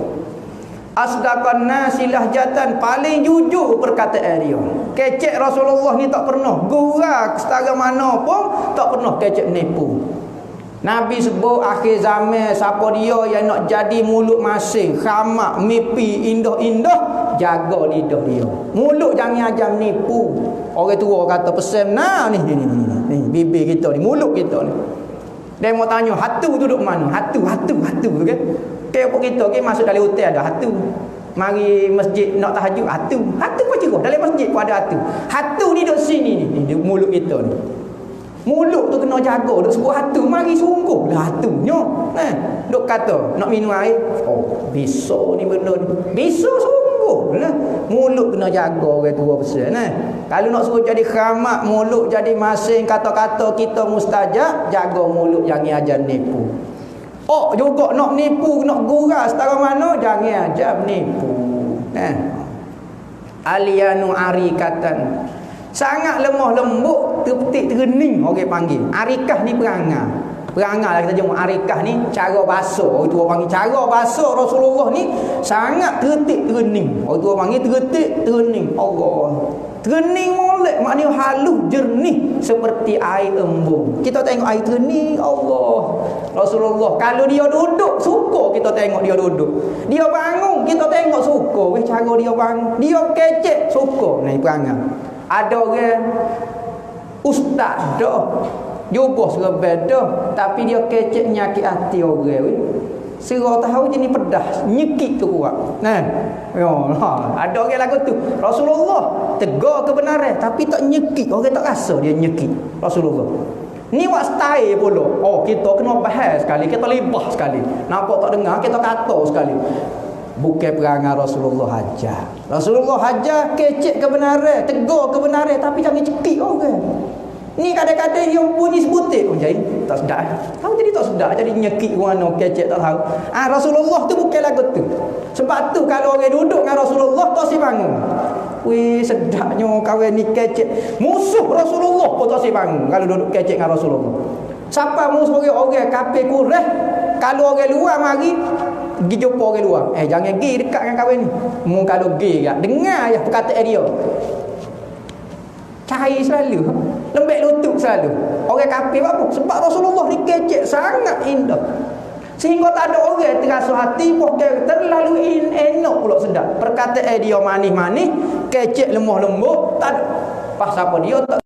Speaker 1: Asdaqan nasi lahjatan, paling jujur perkataan dia. Kecek Rasulullah ni tak pernah gurau setara mana pun, tak pernah kecek nipu. Nabi sebut akhir zaman siapa dia yang nak jadi mulut masing, khamak, mimpi indah-indah, jaga lidah dia. Mulut jangan ajar nipu. Orang tua kata pesan nah ni bibir kita ni, mulut kita ni. Dia mau tanya hatu tu duduk mana? Hatu kan. Kayak apa kita ke masuk dalam hotel ada hatu. Mari masjid nak tahajud hatu. Hatu pun cerah dalam masjid pun ada hatu. Hatu ni duduk sini ni di mulut kita ni. Mulut tu kena jaga, duk sebut hatu, mari sungguh lah hatunya. Duk kata nak minum air. Oh, bisa ni benda ni. Bisa sungguh lah. Mulut kena jaga orang tua pesan. Kalau nak suruh jadi khamak, mulut jadi masing, kata-kata kita mustajab, jaga mulut jangan ajar nipu. Oh, juga nak nipu, nak gurau setara mana, jangan ajar nipu. Aliyanu arikatan, sangat lemah lembut, terpetik terening orang panggil. Arikah ni perangai. Perangai lah kita jumpa arikah ni cara basuh. Orang tua panggil cara basuh Rasulullah ni sangat tertik terening. Orang tua panggil tertik terening. Allah. Terening molek maknanya halus jernih seperti air embun. Kita tengok air terening Allah. Rasulullah kalau dia duduk suka kita tengok dia duduk. Dia bangun kita tengok suka weh cara dia bangun. Dia kecek suka. Ni perangai. Ada orang ustaz dah jubah serban dah tapi dia kecek nyakit hati orang weh. Serah tahu jenis pedas nyekik tu kuat. Ada orang lagu tu Rasulullah tegar kebenaran tapi tak nyekik. Orang tak rasa dia nyekik Rasulullah. Ni buat style pula. Oh kita kena bahas sekali, kita libah sekali. Nampak tak dengar kita kata sekali. Bukan perangai Rasulullah hajar. Rasulullah hajar kecek kebenaran, tegar kebenaran tapi jangan cekik orang. Ni kadang-kadang dia bunyi sebutik pun jadi tak sedap. Tahu jadi tak sedap, jadi nyekik mana kecek tak tahu. Rasulullah tu bukan lagu tu. Sebab tu kalau orang duduk dengan Rasulullah tak si bangun. Wih sedapnya kawan ni kecek. Musuh Rasulullah pun tak si bangun kalau duduk kecek dengan Rasulullah. Siapa musuh orang kafir Quraisy, kalau orang luar mari pergi jumpa orang luar. Jangan pergi dekat dengan kawan ni. Mu kalau pergi kat dengar je perkataan dia. Cahaya selalu, lembek lutut selalu. Orang kafir apa? Sebab Rasulullah ni kecek sangat indah. Sehingga tak ada orang terasa hati pun terlalu enak pula sedap. Perkataan dia manis-manis, kecek lemah lembut, tak ada. Pas apa dia tak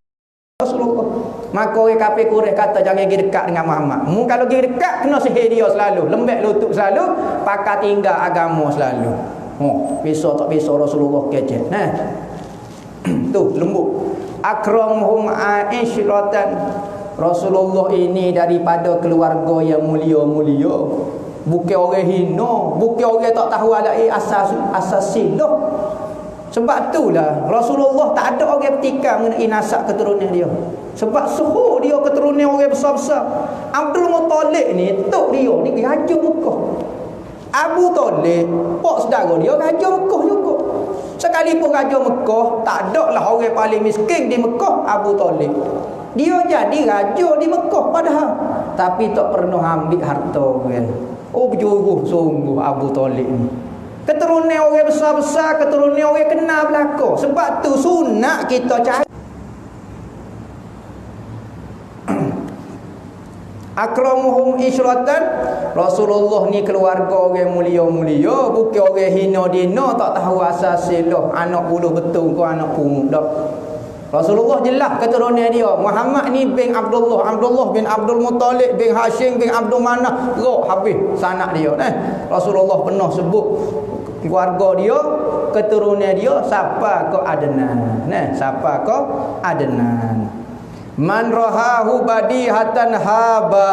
Speaker 1: Rasulullah. Maka orang kafir Quraisy kata jangan pergi dekat dengan Muhammad. Mu kalau pergi dekat kena sihir dia selalu, lembek lutut selalu, pakai tinggal agama selalu. Bisa tak bisa Rasulullah kecek. Tu lembut. Akramhum aisyratan, Rasulullah ini daripada keluarga yang mulia-mulia. Bukan orang hina, bukan orang tak tahu alai asas silah. Sebab itulah Rasulullah tak ada orang bertikam mengenai nasab keturunan dia. Sebab suhu dia keturunan orang besar-besar. Abdul Muttalib ni tok dia ni raja Mekah. Abu Talib pak saudara dia raja Mekah juga. Sekalipun raja Mekah, tak ada lah orang paling miskin di Mekah Abu Talib. Dia jadi raja di Mekah padahal, tapi tak pernah ambil harta orang. Oh berjuruh sungguh Abu Talib ni. Keturunan orang besar-besar, keturunan orang kenal belaka. Sebab tu sunat kita cari. Akramuhum isyratan, Rasulullah ni keluarga orang mulia-mulia, bukan orang hina dina tak tahu asas silah, anak buluh betul ke anak pungut dak. Rasulullah jelas keturunan dia. Muhammad ni bin Abdullah, Abdullah bin Abdul Muttalib bin Hashim bin Abdul Manaf. Roh habis sanak dia. Rasulullah pernah sebut keluarga dia keturunan dia siapa ko Adnan. Nah, siapa ko Adnan. Man rahahu badihatan haba.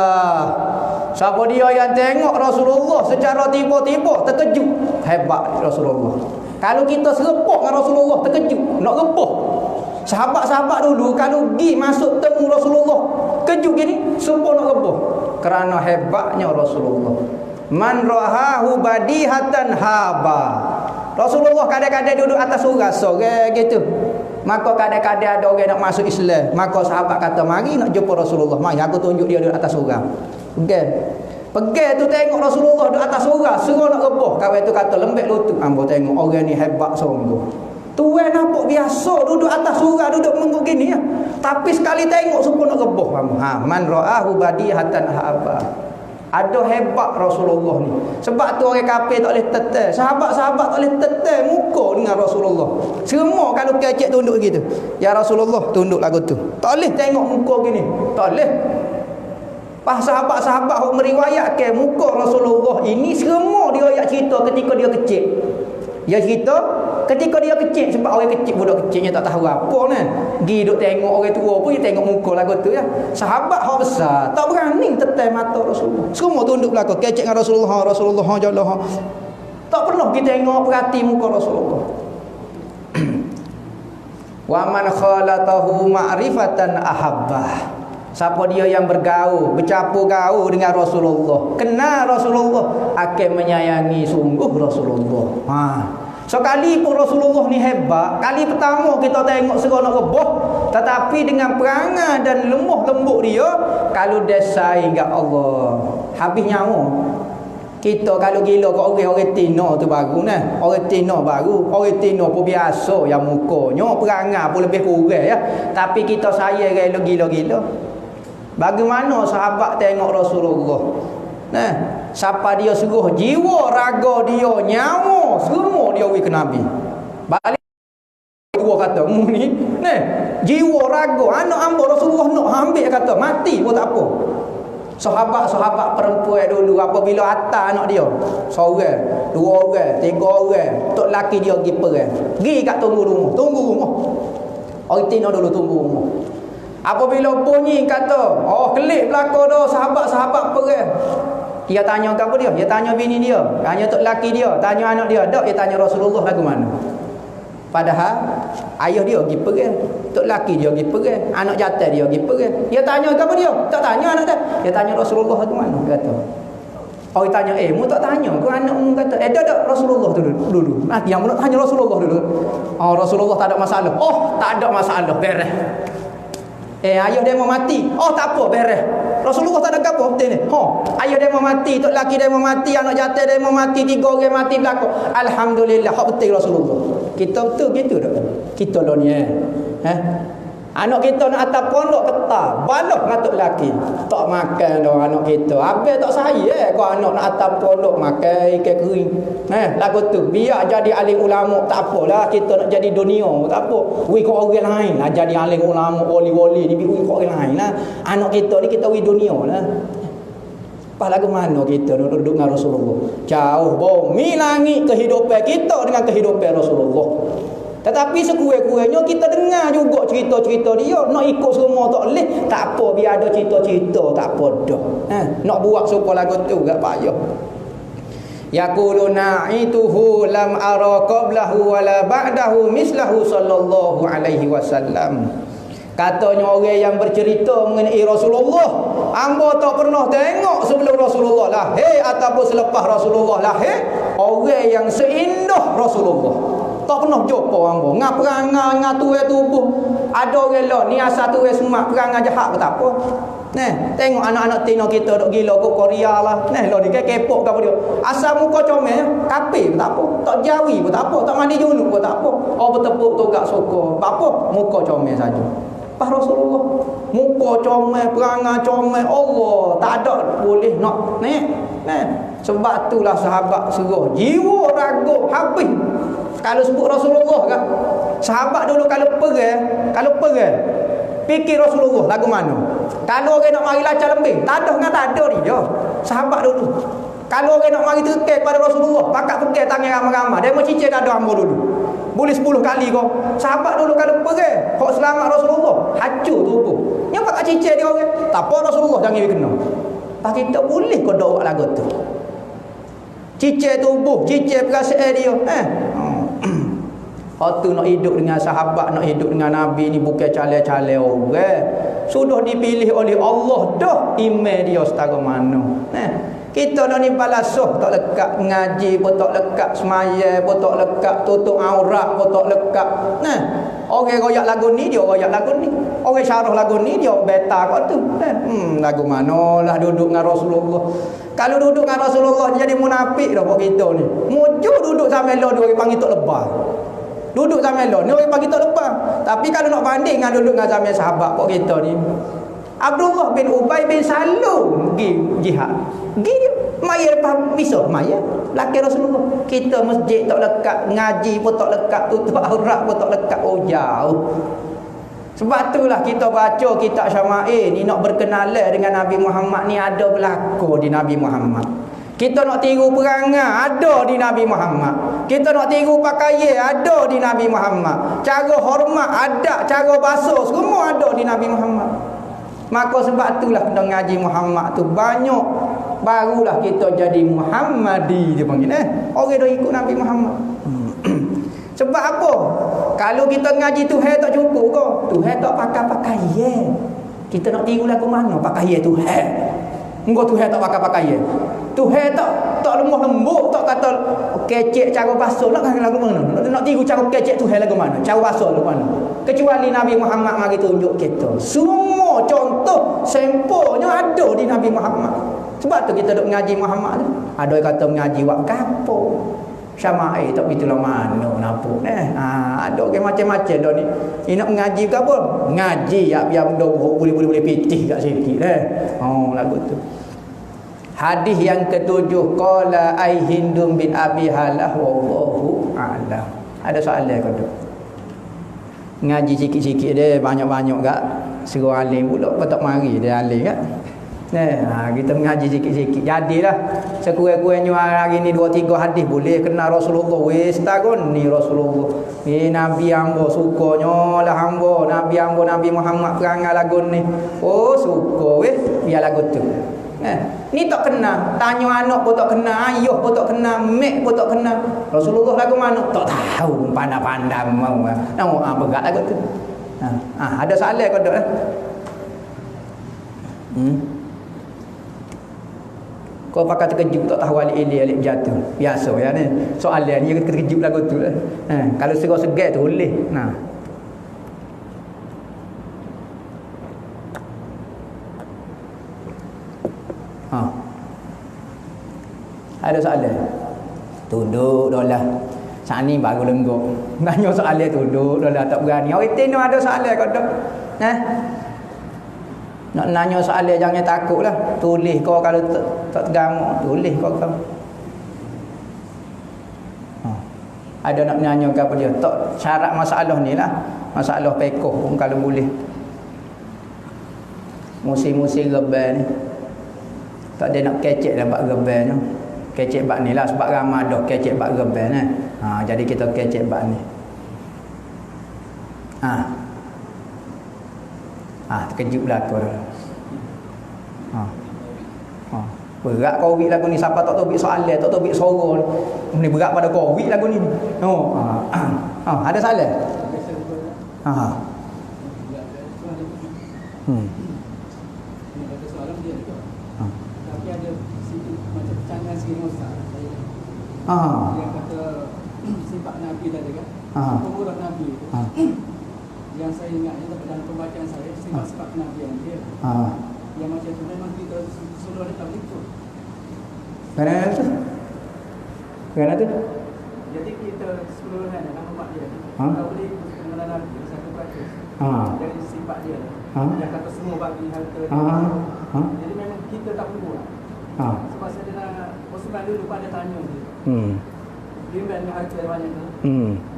Speaker 1: Siapa dia yang tengok Rasulullah secara tiba-tiba terkejut. Hebat Rasulullah. Kalau kita serepok dengan Rasulullah terkejut, nak repuh. Sahabat-sahabat dulu kalau pergi masuk temu Rasulullah kejut gini, semua nak repuh. Kerana hebatnya Rasulullah. Man rahahu badihatan haba. Rasulullah kadang-kadang duduk atas surga sore gitu. Maka kadang-kadang ada orang nak masuk Islam, maka sahabat kata, mari nak jumpa Rasulullah, mari aku tunjuk dia duduk atas surga. Okey. Pergi tu tengok Rasulullah duduk atas surga, suruh nak rebuh. Kawan tu kata lembek lutut, ambo tengok orang ni hebat sungguh. Tuan nampak biasa duduk atas surga, duduk mengguk gini ya. Tapi sekali tengok semua nak rebuh. Ha, man ra'ahu badihatan haba. Ada hebat Rasulullah ni. Sebab tu orang kafir tak boleh tetel. Sahabat-sahabat tak boleh tetel muka dengan Rasulullah. Semua kalau kecek tunduk gitu. Ya Rasulullah, tunduk lagu tu. Tak boleh tengok muka gini. Tak boleh. Pas sahabat-sahabat yang meriwayatkan muka Rasulullah ini semua dia ayat cerita ketika dia kecil. Dia cerita ketika dia kecil, sebab orang kecil, budak kecilnya tak tahu apa ni. Pergi duk tengok orang tua pun dia tengok muka lagu tu ya. Sahabat hak besar tak berani tetai mata Rasulullah. Semua tunduk belakang kecek dengan Rasulullah, Rasulullah jalah. Tak pernah kita tengok perhati muka Rasulullah. Wa man khalatahu ma'rifatan ahabbah. Siapa dia yang bergaul, bercampur gaul dengan Rasulullah, kenal Rasulullah, akan menyayangi sungguh Rasulullah. Ha. So kali pun Rasulullah ni hebat. Kali pertama kita tengok seronok rebah, tetapi dengan perangai dan lemah lembut dia, kalau dia sayang kat Allah, habis nyawa. Kita kalau gila kat orang Tino tu baru nah. Orang Tino baru, orang Tino pun biasa yang mukanya, perangai pun lebih kurang ya. Tapi kita sayang rela gila-gila. Bagaimana sahabat tengok Rasulullah? Nah, siapa dia suruh jiwa, raga dia, nyawa, semua dia we ke Nabi. Balik dua kata, ni, nah, jiwa, raga, anak hamba Rasulullah nak ambil kata, mati pun tak apa. Sahabat-sahabat perempuan dulu apabila hantar anak dia, seorang, dua orang, tiga orang, tok laki dia pergi perang. Pergi kat tunggu rumah. Orang Tino dulu tunggu rumah. Apabila bunyi kata, oh kelip belakang dah sahabat-sahabat perang. Dia tanya apa dia? Dia tanya bini dia, tanya tok laki dia, tanya anak dia. Tak, dia tanya Rasulullah lagu mana. Padahal ayah dia pergi perang, tok laki dia pergi perang, anak jantan dia pergi perang. Dia tanya apa dia? Tak tanya anak dia. Dia tanya Rasulullah lagu mana, kata. Oh dia tanya, mu tak tanya ke anakmu, kata. Tak Rasulullah tu dulu. Nah, yang nak tanya Rasulullah dulu. Oh Rasulullah tak ada masalah. Oh tak ada masalah, beres. Ayah dia mau mati. Oh tak apa, beres. Rasulullah tak ada apa betul ni. Ayah dia mau mati, tok laki dia mau mati, anak jantan dia mau mati, tiga orang mati belakang. Alhamdulillah, hak betul Rasulullah. Kita betul gitu tak? Kita lo ni anak kita nak atas pondok ketar, balok dengan tok laki. Tak makan dah anak kita. Habis tak saya kau anak nak atas pondok makan ikan kering. Lagu tu biar jadi alim ulama tak apalah, kita nak jadi dunia tak apa. Wi kau orang lain lah jadi alim ulama, wali-wali ni wi kau orang lain lah. Anak kita ni kita wi dunia lah. Pas lagu mana kita duduk dengan Rasulullah? Jauh bumi langit kehidupan kita dengan kehidupan Rasulullah. Tetapi sekurang-kurangnya kita dengar juga cerita-cerita dia. Nak ikut semua tak boleh. Tak apa, biar ada cerita-cerita tak apa dah. Nak buat supaya lagu tu tak payah. Yaquluna ituhu lam ara qablahu wala ba'dahu mislahu sallallahu alaihi wasallam. Katanya orang yang bercerita mengenai Rasulullah, hamba tak pernah tengok sebelum Rasulullah lahir ataupun selepas Rasulullah lahir orang yang seindah Rasulullah. Tak pernah jumpa hamba. Ngah perangai, ngah tuai tubuh. Ada orang lah ni asal tuai semak perangai jahat ke tak apa. Tengok anak-anak Tino kita duk gila ke Korea lah. Lah ni kepok ke apa dia. Asal muka comel, kapir pun tak apa. Tak jawi pun tak apa. Tak mandi junub pun tak apa. Oh bertepuk togak sokor. Apa? Muka comel saja. Pas Rasulullah muka comel, perangai comel, Allah tak ada boleh nak sebab itulah sahabat suruh jiwa raga habis. Kalau sebut Rasulullah kan, sahabat dulu kalau perang fikir Rasulullah lagu mana. Kalau orang nak mari lacak lembing, tak ada dia. Sahabat dulu kalau orang nak mari terkait pada Rasulullah, pakat fikir tangan ramai-ramai, dia mau cicir dada hamba dulu. boleh 10 kali kau. Sahabat dulu kalau pergi hok selamat Rasulullah, hancur tubuh. Nyapa kat cicir dia orang. Tak apa Rasulullah jangan kena. Pak kita boleh kau doa lagu tu. Cicir tubuh, cicir perasaan dia. Waktu nak hidup dengan sahabat, nak hidup dengan Nabi ni bukan calai-calai orang. Sudah dipilih oleh Allah dah iman dia setara mana. Kita dah ni balasuh tak lekat ngaji pun tak lekat semaya pun tak lekat tutup aurat pun tak lekat. Orang royak lagu ni dia royak lagu ni. Orang syarah lagu ni dia beta kat tu. Lagu manalah duduk dengan Rasulullah. Kalau duduk dengan Rasulullah jadi munafik dah buat kita ni. Mujur duduk sampai lah dia orang panggil tak lebar. Duduk zaman lo, ni orang bagi tak lepas. Tapi kalau nak banding dengan duduk dengan zaman sahabat pok kita ni, Abdullah bin Ubay bin Salul pergi jihad. Pergi dia maya lepas misah, maya laki Rasulullah. Kita masjid tak lekat, ngaji pun tak lekat, tutup aurat pun tak lekat. Oh jauh. Sebab itulah kita baca kitab Syama'il ni nak berkenalan dengan Nabi Muhammad ni ada berlaku di Nabi Muhammad. Kita nak tiru perangai ada di Nabi Muhammad. Kita nak tiru pakaian ada di Nabi Muhammad. Cara hormat, adab, cara basuh semua ada di Nabi Muhammad. Maka sebab itulah kita ngaji Muhammad tu banyak. Barulah kita jadi Muhammadi dia panggil. Orang dah ikut Nabi Muhammad. Sebab apa? Kalau kita ngaji Tuhan tak cukup ke? Tuhan tak pakai pakaian. Kita nak tiru lagu mana pakaian Tuhan? Engkau Tuhan tak pakai pakaian. Tuhan tak lemah lembut, tak kata kecek cara basuh nak lagu mana. Nak tiru cara kecek Tuhan lagu mana? Cara basuh lagu mana? Kecuali Nabi Muhammad mari tunjuk kita. Semua contoh sampelnya ada di Nabi Muhammad. Sebab tu kita duk mengaji Muhammad tu. Ada yang kata mengaji wak gapo. Syama'il tak begitu lah mana nampak. Ada orang macam-macam dah ni. Ini nak mengaji ke apa? Ngaji biar boleh pitih kat sikit. Lagu tu. Hadis yang ketujuh, qala ai Hindun bin Abi Halah wallahu a'lam. Ada soalan ke tu? Ngaji sikit-sikit dia, banyak-banyak gak suruh alim pula tak mari dia alim kan. Kita mengaji sikit-sikit. Jadilah sekurang-kurangnya hari ni 2-3 hadis boleh kenal Rasulullah. Wes tagon ni Rasulullah. Nabi hamba sukanya lah hamba. Nabi hamba Nabi Muhammad perangai lagu ni. Oh suka weh biar lagu tu. Ni tak kenal. Tanya anak pun tak kenal, ayah pun tak kenal, mek pun tak kenal. Rasulullah lagu mana? Tak tahu, pandai-pandai mau. Berat lagu tu. Ada soalan kau dak? Kau pakai terkejut tak tahu alik jatuh. Biasa ya ni. Soalan dia terkejut lagu tu. Kalau segar-segar tu boleh. Ada soalan? Tunduk dah lah. Saat ni baru lenggok. Nanya soalan tunduk dah lah, tak berani. Orang tino ada soalan kau dak? Nak nanya soalan jangan takutlah. Tulis kau kalau tak tergamak, tulis kau. Ada nak nanya ke apa dia? Tak syarat masalah ni lah. Masalah pekoh pun kalau boleh. Musim-musim rebel ni. Tak ada nak kecek dah bak rebel ni. Kecek bak ni lah sebab ramai dah kecek bak rebel ni. Jadi kita kecek bak ni. Terkejut lah tu. Berat Covid lagu ni. Siapa tak tahu soalan, tak tahu sorol. Ni berat pada Covid lagu ni. Ada soalan?
Speaker 2: Tapi ada macam canggah sikit dengan Ustaz. Dia kata sifat Nabi tadi kan. Pemurah Nabi itu. Yang saya ingatnya dalam pembacaan saya sifat-sifat kenabian dia. Yang macam tu memang kita suruh ada tabligh tu.
Speaker 1: Kerana tu?
Speaker 2: Jadi kita seluruhnya dalam tempat dia. Kalau boleh mengenal Nabi satu bagus. Dari sifat dia. Yang kata semua bagi harta. Jadi memang kita tak perlu lah. Sebab saya dah Osman dulu pada tanya dia. Dia dengan harta yang banyak tu.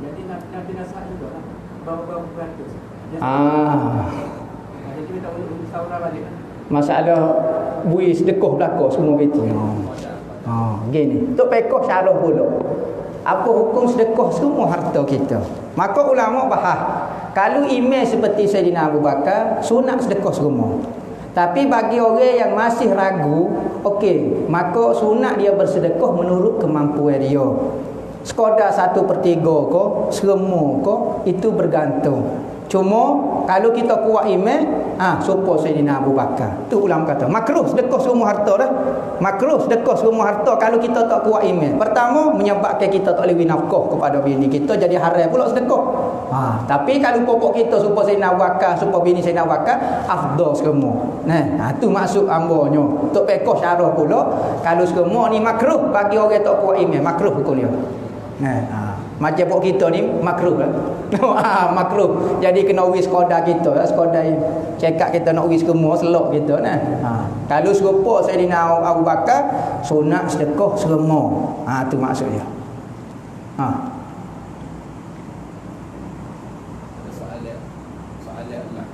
Speaker 2: Jadi Nabi nasihat juga lah. Bawa-bawa beratus. Jadi kita tak boleh musyawarah balik kan.
Speaker 1: Masalah buih sedekah belakang semua gitu. Gini. Untuk pekoh syarah pula. apa hukum sedekah semua harta kita. Maka ulama bahas, kalau imam seperti Sayyidina Abu Bakar, sunat sedekah semua. Tapi bagi orang yang masih ragu, okey, maka sunat dia bersedekah menurut kemampuan dia. Sekadar 1/3 ko, semua ko, itu bergantung. Cuma kalau kita kuat iman, supaya Sayyidina Abu Bakar. Tu ulama kata, makruh sedekah semua harta dah. Makruh sedekah semua harta kalau kita tak kuat iman. Pertama, menyebabkan kita tak boleh nafkah kepada bini kita, jadi haram pula sedekah. Tapi kalau pokok kita supaya Sayyidina Abu Bakar, supaya bini Sayyidina Abu Bakar, afdal semua. Nah, tu maksud ambonya. Tok pekoh syarah pula, kalau semua ni makruh bagi orang tak kuat iman, makruh hukum dia. Macam pok kita ni makruh lah. Makruh. Jadi kena wis sekadar kita, sekadar cekak kita nak wis semua selok kita nah. Kalau serupa Sayyidina Abu Bakar, sunat sedekah semua. Tu maksudnya.
Speaker 3: Soalan lah.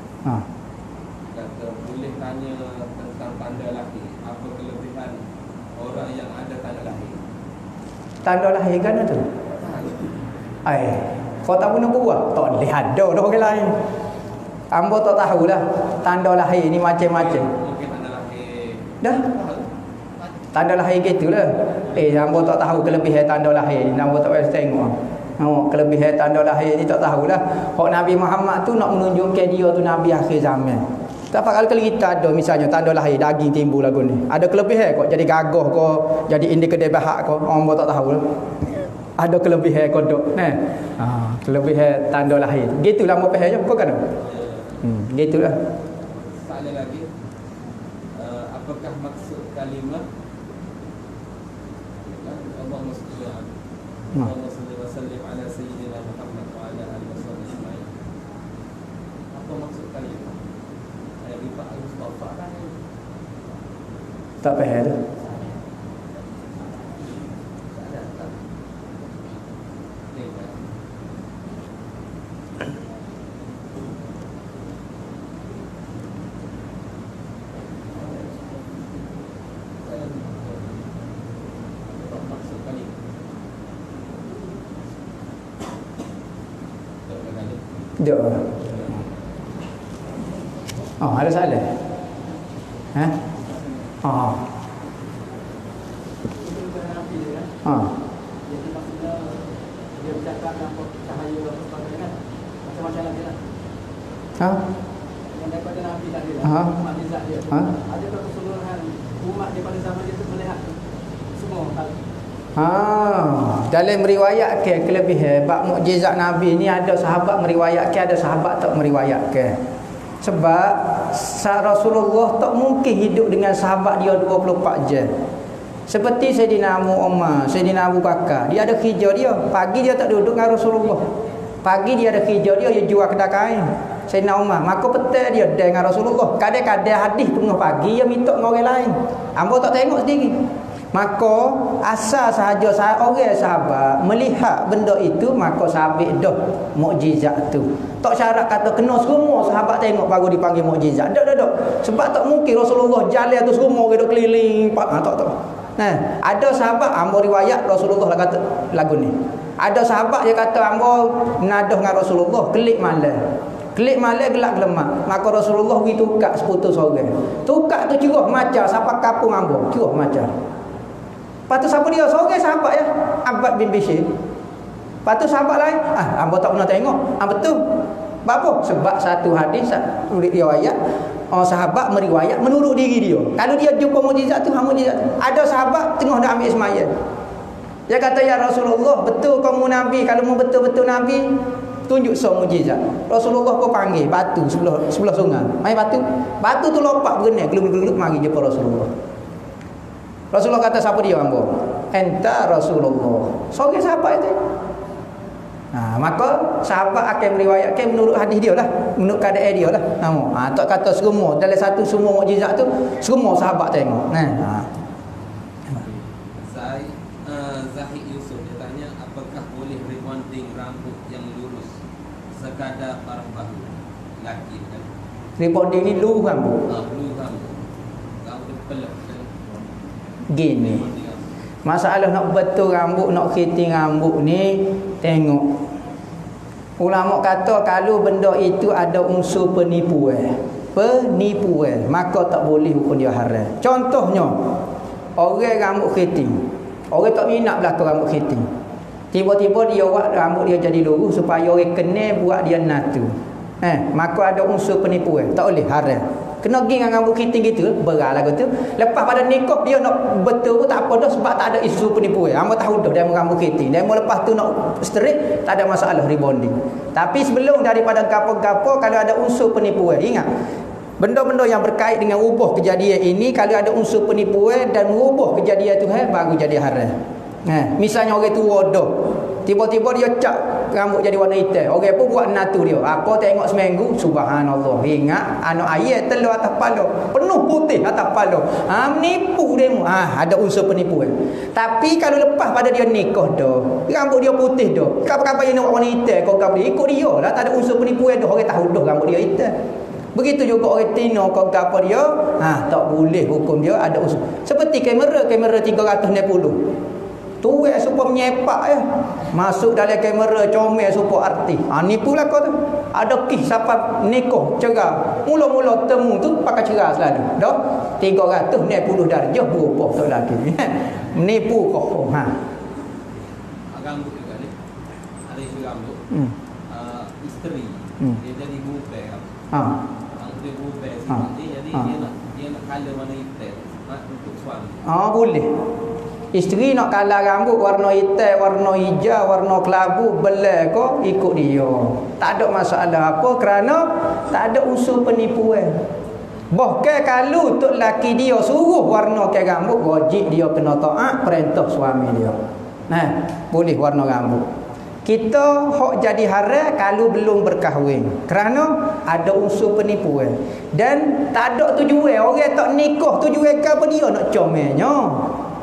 Speaker 3: Kata boleh tanya tentang tanda lahir. Apa kelebihan orang yang ada tanda lahir?
Speaker 1: Tanda lahir kan tu? Kau tak guna buah? Tak boleh ada dah orang lain. Ambo tak tahulah tanda lahir ni macam-macam.
Speaker 3: Mungkin tanda lahir.
Speaker 1: Dah? Tanda lahir gitulah. Ambo tak tahu kelebihan tanda lahir ni. Ambo tak boleh tengok. Kelebihan tanda lahir ni tak tahulah. Hak Nabi Muhammad tu nak menunjukkan dia tu Nabi akhir zaman. Tak apa kalau kita ada misalnya tanda lahir daging timbul lagu ni. Ada kelebihan kok jadi gagah kok, jadi indi kedai bahak kok. Ambo tak tahulah. Ada kelebihan kodok kelebihan tanda lahir. Gitulah mau faham je bukan kan? Gitulah.
Speaker 3: Soalan lagi. Apakah maksud kalimah Allahumma salli wa sallim ala sayyidina Muhammad wa ala alihi wasallam. Apa maksud kalimah? Ayat Ibad Al-Mustafa kan?
Speaker 1: Tak faham tu. Duk. Ada salah.
Speaker 2: Dia bercakap apa cahaya apa macam-macam lagi lah. Yang daripada Nabi tadi lah, mukjizat dia. Ada keseluruhan umat daripada zaman dia tu melihat semua hal.
Speaker 1: Dalam meriwayatkan kelebihan bab mukjizat Nabi ni, ada sahabat meriwayatkan, ada sahabat tak meriwayatkan. Sebab Rasulullah tak mungkin hidup dengan sahabat dia 24 jam. Seperti Sayyidina Umar, Sayyidina Abu Bakar, dia ada kerja dia. Pagi dia tak duduk dengan Rasulullah. Pagi dia ada kerja dia jual kedai kain. Sayyidina Umar, maka petang dia dengan Rasulullah. Kadang-kadang hadis tengah pagi dia minta dengan orang lain. Hangpa tak tengok sendiri. Maka asal sahaja orang sahabat melihat benda itu, maka sabit dah mukjizat tu. Tak syarat kata kena semua sahabat tengok baru dipanggil mukjizat. Tak. Sebab tak mungkin Rasulullah jalan tu semua orang duk keliling. Tak. Ada sahabat hamba riwayat Rasulullah lah kata lagu ni. Ada sahabat dia kata hamba nadah dengan Rasulullah kelip malam. Kelip malam gelak gelemak. Maka Rasulullah pergi tukar seputus orang. Tukar tu curah macam siapa kapung hamba, curah macam. Lepas tu siapa dia? Seorang sahabat ya, Abbad bin Bishir. Lepas tu sahabat lain, hamba tak pernah tengok. Betul. Apa? Sebab satu hadis riwayat sahabat meriwayat menurut diri dia. Kalau dia jumpa mukjizat tu, mukjizat tu. Ada sahabat tengah nak ambil semayang. Dia kata, ya Rasulullah, betul kamu Nabi? Kalau mau betul-betul Nabi, tunjuk mukjizat. Rasulullah pun panggil batu sebelah sungai. Mai batu. Batu tu lompat berenang, geluk-geluk mari jumpa Rasulullah. Rasulullah kata, siapa dia hamba? Enta Rasulullah. Seorang sahabat itu. Maka sahabat akan meriwayatkan menurut hadis dia lah, menurut keadaan dia lah. Tak kata semua dalam satu semua mukjizat tu semua sahabat tengok.
Speaker 3: Zahid Yusuf dia tanya, apakah boleh rebonding rambut yang lurus sekadar parang bahu laki kan?
Speaker 1: Rebonding ni lurus rambut.
Speaker 3: Lurus rambut. Rambut pelak.
Speaker 1: Gini. Masalah nak betul rambut, nak keriting rambut ni, tengok. Ulama kata kalau benda itu ada unsur penipuan, maka tak boleh hukum dia haram. Contohnya, orang rambut keriting. Orang tak minat belakang rambut keriting. Tiba-tiba dia buat rambut dia jadi lurus supaya orang kenal buat dia natu. Maka ada unsur penipuan. Tak boleh, haram. Kena pergi dengan rambut keriting gitu, berat lagu tu. Lepas pada nikah dia nak betul pun tak apa dah sebab tak ada isu penipuan. Hang tahu dah dia rambut keriting. Dan lepas tu nak straight, tak ada masalah rebonding. Tapi sebelum daripada gapo-gapo kalau ada unsur penipuan, ingat. Benda-benda yang berkait dengan ubah kejadian ini kalau ada unsur penipuan dan mengubah kejadian tu baru jadi haram. Misalnya orang tua dah tiba-tiba dia cap rambut jadi warna hitam. Orang pun buat natu dia. Apa tengok seminggu, subhanallah. Ingat anak ayat telur atas kepala, penuh putih atas kepala. Menipu dia. Ada unsur penipuan. Tapi kalau lepas pada dia nikah dah, rambut dia putih dah. Kapan-kapan dia nak warna hitam, kau dia ikut dia lah. Tak ada unsur penipuan dah. Orang tahu dah rambut dia hitam. Begitu juga orang tino kau apa dia, tak boleh hukum dia ada unsur. Seperti kamera 360. Tuai supaya menyepak ya. Masuk dalam kamera comel supaya artis. Nipu lah kau tu. Ada kis siapa nikah cerah. Mula-mula temu tu pakai cerah selalu. Dah 360 darjah berubah tu lagi. Menipu kau.
Speaker 3: Rambut juga ni. Ada isu rambut. Isteri dia jadi bubai. Dia bubai sini. Jadi dia nak color mana hitam untuk suami.
Speaker 1: Boleh. Isteri nak color rambut warna hitam, warna hijau, warna kelabu, belai kau ikut dia. Tak ada masalah apa kerana tak ada unsur penipuan. Bahkan kalau tok laki dia suruh warna ke rambut, wajib dia kena taat perintah suami dia. Boleh warna rambut. Kita hok jadi haram kalau belum berkahwin. Kerana ada unsur penipuan. Dan tak ada tujuan. Orang tak nikah tujuan ke apa dia nak comelnya.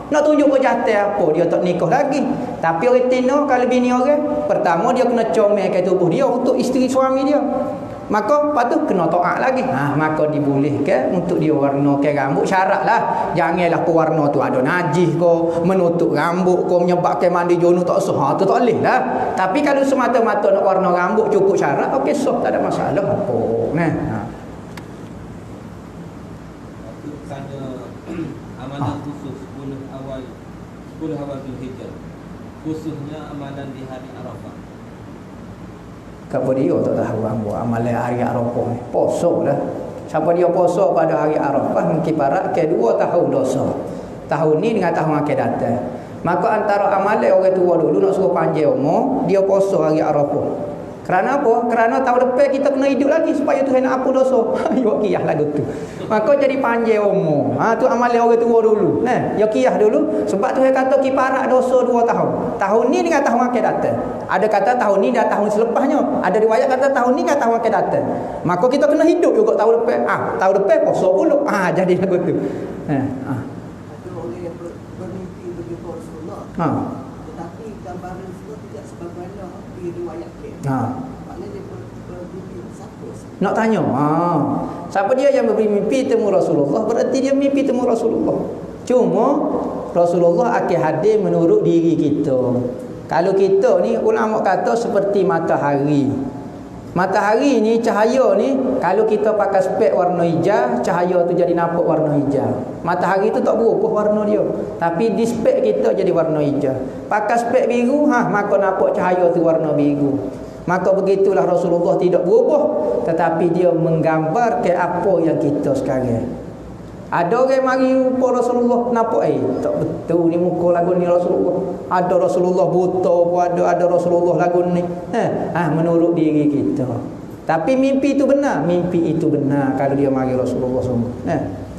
Speaker 1: Nak tunjuk kejahatan apa dia tak nikah lagi. Tapi orang tino kalau bini orang, pertama dia kena comelkan tubuh dia untuk isteri suami dia. Maka lepas tu kena taat lagi. Maka dibolehkan untuk dia warnakan rambut. Syaratlah janganlah pewarna tu ada najis ko, menutup rambut ko, menyebabkan mandi junub tak sah. Tu tak boleh lah. Tapi kalau semata-mata nak warna rambut cukup syarat, okey sah, tak ada masalah apa.
Speaker 3: Amalan khusus 10 awal Zulhijjah, khususnya amalan di hari Arafah.
Speaker 1: Siapa dia tak tahu buat amalan hari Arafah ni. Puasa lah. Siapa dia puasa pada hari Arafah mengkibarat ke 2 tahun dosa. Tahun ni dengan tahun akan datang. Maka antara amalan orang tua dulu nak suruh panjang umur, dia puasa hari Arafah. Kerana apa? Kerana tahun depan kita kena hidup lagi supaya Tuhan nak ampun dosa. Yo kiyah lagu tu. Maka jadi panjang umur. Tu amalan orang tua dulu. Yo kiyah dulu sebab Tuhan kata kiparat dosa 2 tahun. Tahun ni dengan tahun akan datang. Ada kata tahun ni dan tahun selepasnya. Ada riwayat kata tahun ni dengan tahun akan datang. Maka kita kena hidup juga tahun depan. Tahun depan puasa pula. Jadi lagu tu.
Speaker 2: Ada orang yang bermimpi begitu Rasulullah. Tetapi gambaran itu tidak sebagaimana diriwayatkan. Maknanya dia bermimpi siapa?
Speaker 1: Nak tanya. Siapa dia yang bermimpi temu Rasulullah, berarti dia mimpi temu Rasulullah. Cuma Rasulullah akan hadir menurut diri kita. Kalau kita ni ulama kata seperti matahari. Matahari ni cahaya ni kalau kita pakai spek warna hijau, cahaya tu jadi nampak warna hijau. Matahari tu tak berubah warna dia, tapi di spek kita jadi warna hijau. Pakai spek biru, maka nampak cahaya tu warna biru. Maka begitulah Rasulullah tidak berubah, tetapi dia menggambarkan apa yang kita sekarang. Ada orang mari rupa Rasulullah nampak tak betul ni muka lagu ni Rasulullah. Ada Rasulullah buta pun ada Rasulullah lagu ni. Menurut diri kita. Tapi mimpi itu benar, mimpi itu benar kalau dia mari Rasulullah sungguh.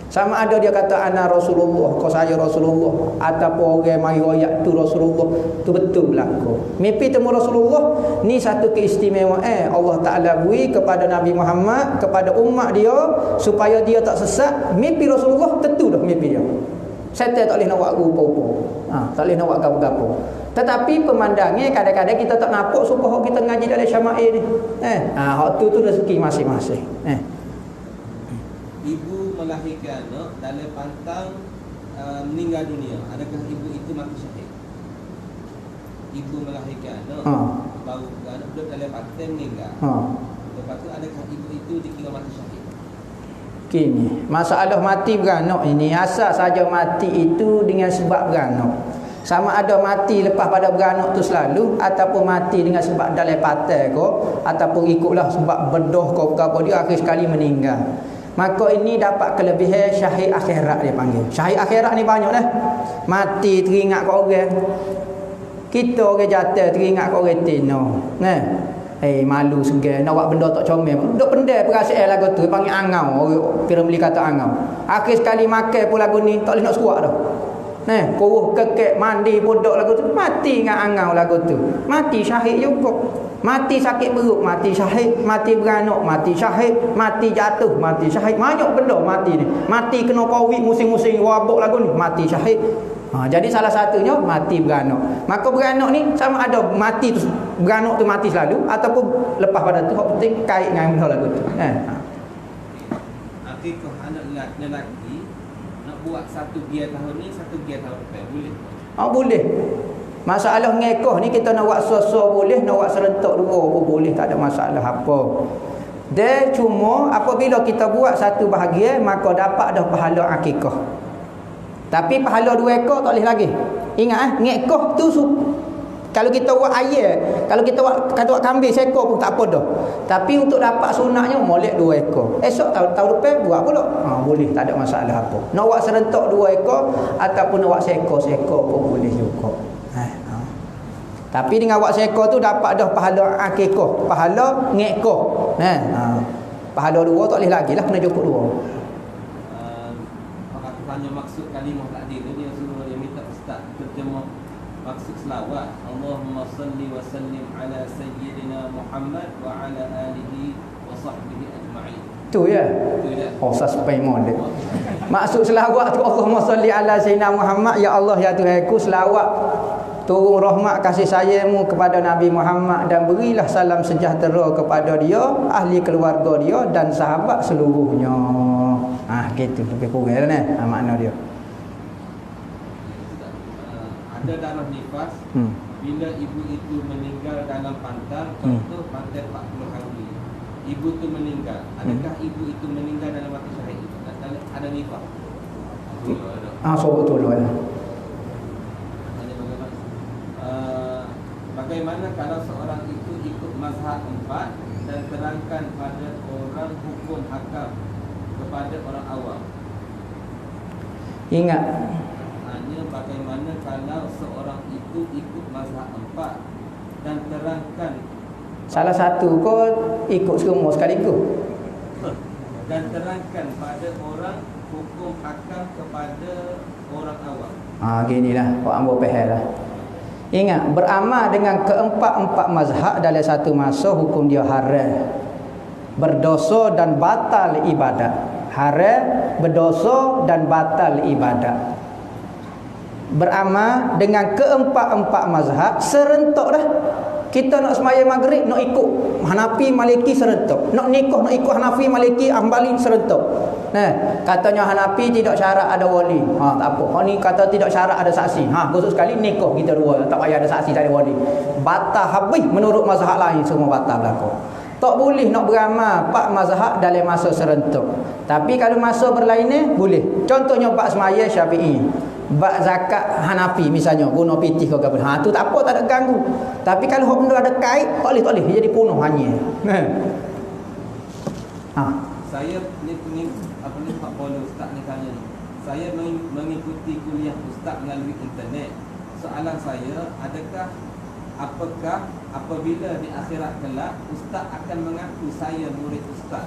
Speaker 1: Sama ada dia kata ana Rasulullah, kau saya Rasulullah, ataupun orang mari royak tu Rasulullah, tu betul berlaku. Mimpi temu Rasulullah ni satu keistimewaan Allah Taala beri kepada Nabi Muhammad, kepada umat dia supaya dia tak sesat. Mimpi Rasulullah tentu dah mimpi dia. Syaitan tak boleh nak buat rupa-rupa. Tak boleh nak buat gapo-gapo. Tetapi pemandangnya kadang-kadang kita tak nampak supaya kita ngaji dalam syama'il ni. Hak tu rezeki masing-masing.
Speaker 3: Ibu melahirkan anak dalam pantang meninggal dunia, adakah ibu itu mati syahid? Ibu melahirkan anak, baru anak duduk dalam batin meninggal. Lepas tu adakah ibu itu dikira mati syahid?
Speaker 1: Kini masalah mati beranak ini, asal saja mati itu dengan sebab beranak. Sama ada mati lepas pada beranak tu selalu, ataupun mati dengan sebab dalam patai ko, ataupun ikutlah sebab bedoh ko apa dia akhir sekali meninggal. Maka ini dapat kelebihan syahid akhirat dia panggil. Syahid akhirat ni banyak dah. Mati teringat kat orang. Kita orang jatuh teringat kat orang tino. Nah. Malu segan nak buat benda tak comel. Duk pendai perasaan lagu tu panggil angau. Orang Piramli kata angau. Akhir sekali makan pun lagu ni tak boleh nak seruak dah. Nah, kuruh kekek mandi bodoh lagu tu mati dengan angau lagu tu. Mati syahid juga. Mati sakit perut mati syahid, mati beranak mati syahid, mati jatuh mati syahid. Banyak benda mati ni. Mati kena covid musim-musim wabak lagu ni mati syahid. Jadi salah satunya mati beranak. Maka beranak ni sama ada mati tu, beranak tu mati selalu ataupun lepas pada tu hak penting kait dengan benda lagu tu.
Speaker 3: Akikah anak lelaki nak buat satu giat tahun ni, satu giat tahun depan boleh?
Speaker 1: Boleh. Masalah ngekoh ni kita nak buat so-so boleh, nak buat serentak dua pun boleh, tak ada masalah apa. Dia cuma apabila kita buat satu bahagian maka dapat dah pahala akikah. Tapi pahala 2 ekor tak boleh lagi. Ingat ngekor tu kalau kita buat ayam, kalau kita buat kambing seekor pun tak apa dah. Tapi untuk dapat sunatnya molek 2 ekor. Esok tahun depan buat pula. Boleh, tak ada masalah apa. Nak buat serentak 2 ekor ataupun nak buat seekor pun boleh juga. Tapi dengan buat seekor tu dapat dah pahala akikah, pahala ngekor. Pahala 2 tak boleh lagi lah, kena cukup 2.
Speaker 3: Hanya maksud kalimah takdir dia suruh dia minta ustaz terjemah maksud selawat. Allahumma salli wa sallim ala sayyidina Muhammad wa ala alihi wa sahbihi ajma'in. Tu ya. Sampai molek. Maksud selawat tu Allahumma salli ala sayyidina Muhammad, ya Allah ya Tuhanku, selawat turun rahmat kasih sayangmu kepada Nabi Muhammad dan berilah salam sejahtera kepada dia, ahli keluarga dia dan sahabat seluruhnya. Gitu lebih kurang lah makna dia. Ada darah nifas bila ibu itu meninggal dalam pantai, contoh pantai 40 hari. Ibu itu meninggal. Adakah ibu itu meninggal dalam mati syahid? Ada nifas?
Speaker 1: Betul lah.
Speaker 3: Bagaimana kalau seorang itu ikut mazhab 4 dan terangkan pada orang hukum hakam kepada orang awam?
Speaker 1: Ingat,
Speaker 3: hanya bagaimana kalau seorang itu ikut mazhab 4 dan terangkan
Speaker 1: salah satu kau ikut semua sekaligus
Speaker 3: dan terangkan pada orang hukum hakam kepada orang awam.
Speaker 1: Ginilah kau ambil pahal lah. Ingat, beramal dengan keempat-empat mazhab dalam satu masa hukum dia haram, berdosa dan batal ibadat. Haram, berdosa dan batal ibadat. Beramal dengan keempat-empat mazhab serentak dah. Kita nak sembahyang maghrib nak ikut Hanafi, Maliki serentak. Nak nikah nak ikut Hanafi, Maliki, Hanbali serentak. Katanya Hanafi tidak syarat ada wali. Tak apa. Ni kata tidak syarat ada saksi. Khusus sekali nikah kita dua tak payah ada saksi, tak ada wali. Batal habis menurut mazhab lain, semua batal berlaku. Tak boleh nak beramal 4 mazhab dalam masa serentak. Tapi kalau masa berlainan boleh. Contohnya bab sembahyang Syafi'i, bab zakat Hanafi misalnya, guna pitih ke apa. Tu tak apa, tak ada ganggu. Tapi kalau hak benda ada kait, tak boleh dia jadi punuh hanya.
Speaker 3: Saya ni apa ni Pak Polo ustaz ni tanya ni. Saya mengikuti kuliah ustaz melalui internet. Soalan saya, apakah apabila di akhirat kelak ustaz akan mengaku saya murid ustaz?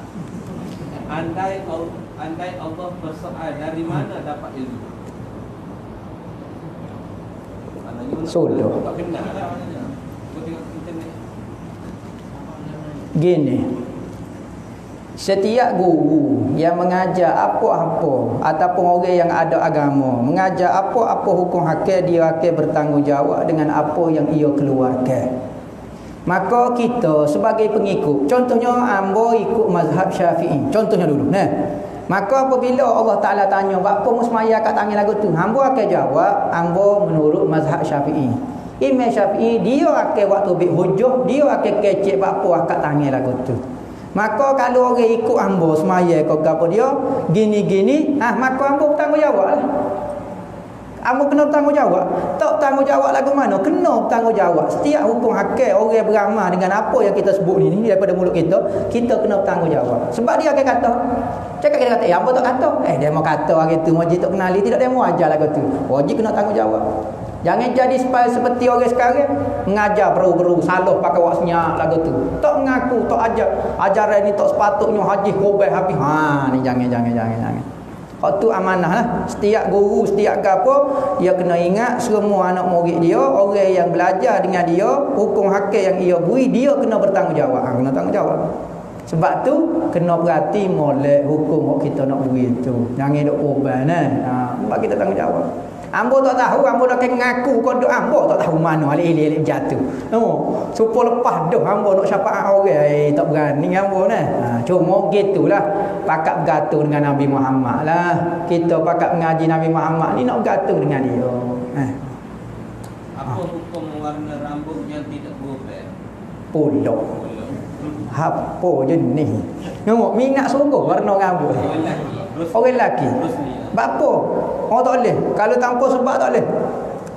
Speaker 3: Andai Allah bersoal dari mana dapat ilmu?
Speaker 1: Sudah. Gini, setiap guru yang mengajar apa-apa ataupun orang yang ada agama mengajar apa-apa hukum hakam, dia akan bertanggungjawab dengan apa yang ia keluarkan. Maka kita sebagai pengikut, contohnya ambo ikut mazhab Syafi'i, contohnya dulu Maka apabila Allah Ta'ala tanya, apa mu semaya kat tangan lagu tu? Hamba akan jawab, hamba menurut mazhab Syafi'i. Imam Syafi'i dia akan waktu bik hujah, dia akan kecek apa kat tangan lagu tu. Maka kalau orang ikut hamba semaya kau apa dia gini-gini, maka hamba bertanggungjawab lah. Hamba kena bertanggungjawab. Tak bertanggungjawab lagu mana? Kena bertanggungjawab. Setiap hukum hakim orang beramal dengan apa yang kita sebut ni daripada mulut kita kena bertanggungjawab. Sebab dia akan kata, cakap dia kata, hamba tak kata. Dia mau kata hari tu wajib tak kenali, tidak dia mau ajar lagu tu. Wajib kena tanggungjawab. Jangan jadi seperti orang sekarang mengajar beru-beru salah pakai wak senyak lagu tu. Tak mengaku, tak ajar. Ajaran ni tak sepatutnya haji kobel habis. Ni jangan. Hak tu amanah lah. Setiap guru, setiap gapo, dia kena ingat semua anak murid dia, orang yang belajar dengan dia, hukum hakim yang ia beri, dia kena bertanggungjawab. Kena tanggungjawab. Sebab tu kena berhati molek hukum yang kita nak beri tu. Jangan duk korban sebab kita tanggungjawab. Ambo tak tahu, ambo dah ngaku kodok ambo tak tahu mana alik-alik jatuh. Supaya lepas dah ambo nak syafaat orang, tak berani ambo nah. Cuma gitulah pakat bergantung dengan Nabi Muhammad lah. Kita pakat mengaji Nabi Muhammad ni nak bergantung dengan dia.
Speaker 3: Apa hukum warna rambut yang tidak berubah?
Speaker 1: Pulak. Apa jenis? Tengok minat sungguh warna rambut. Orang lelaki. Bapa? Orang tak boleh. Kalau tanpa sebab tak boleh.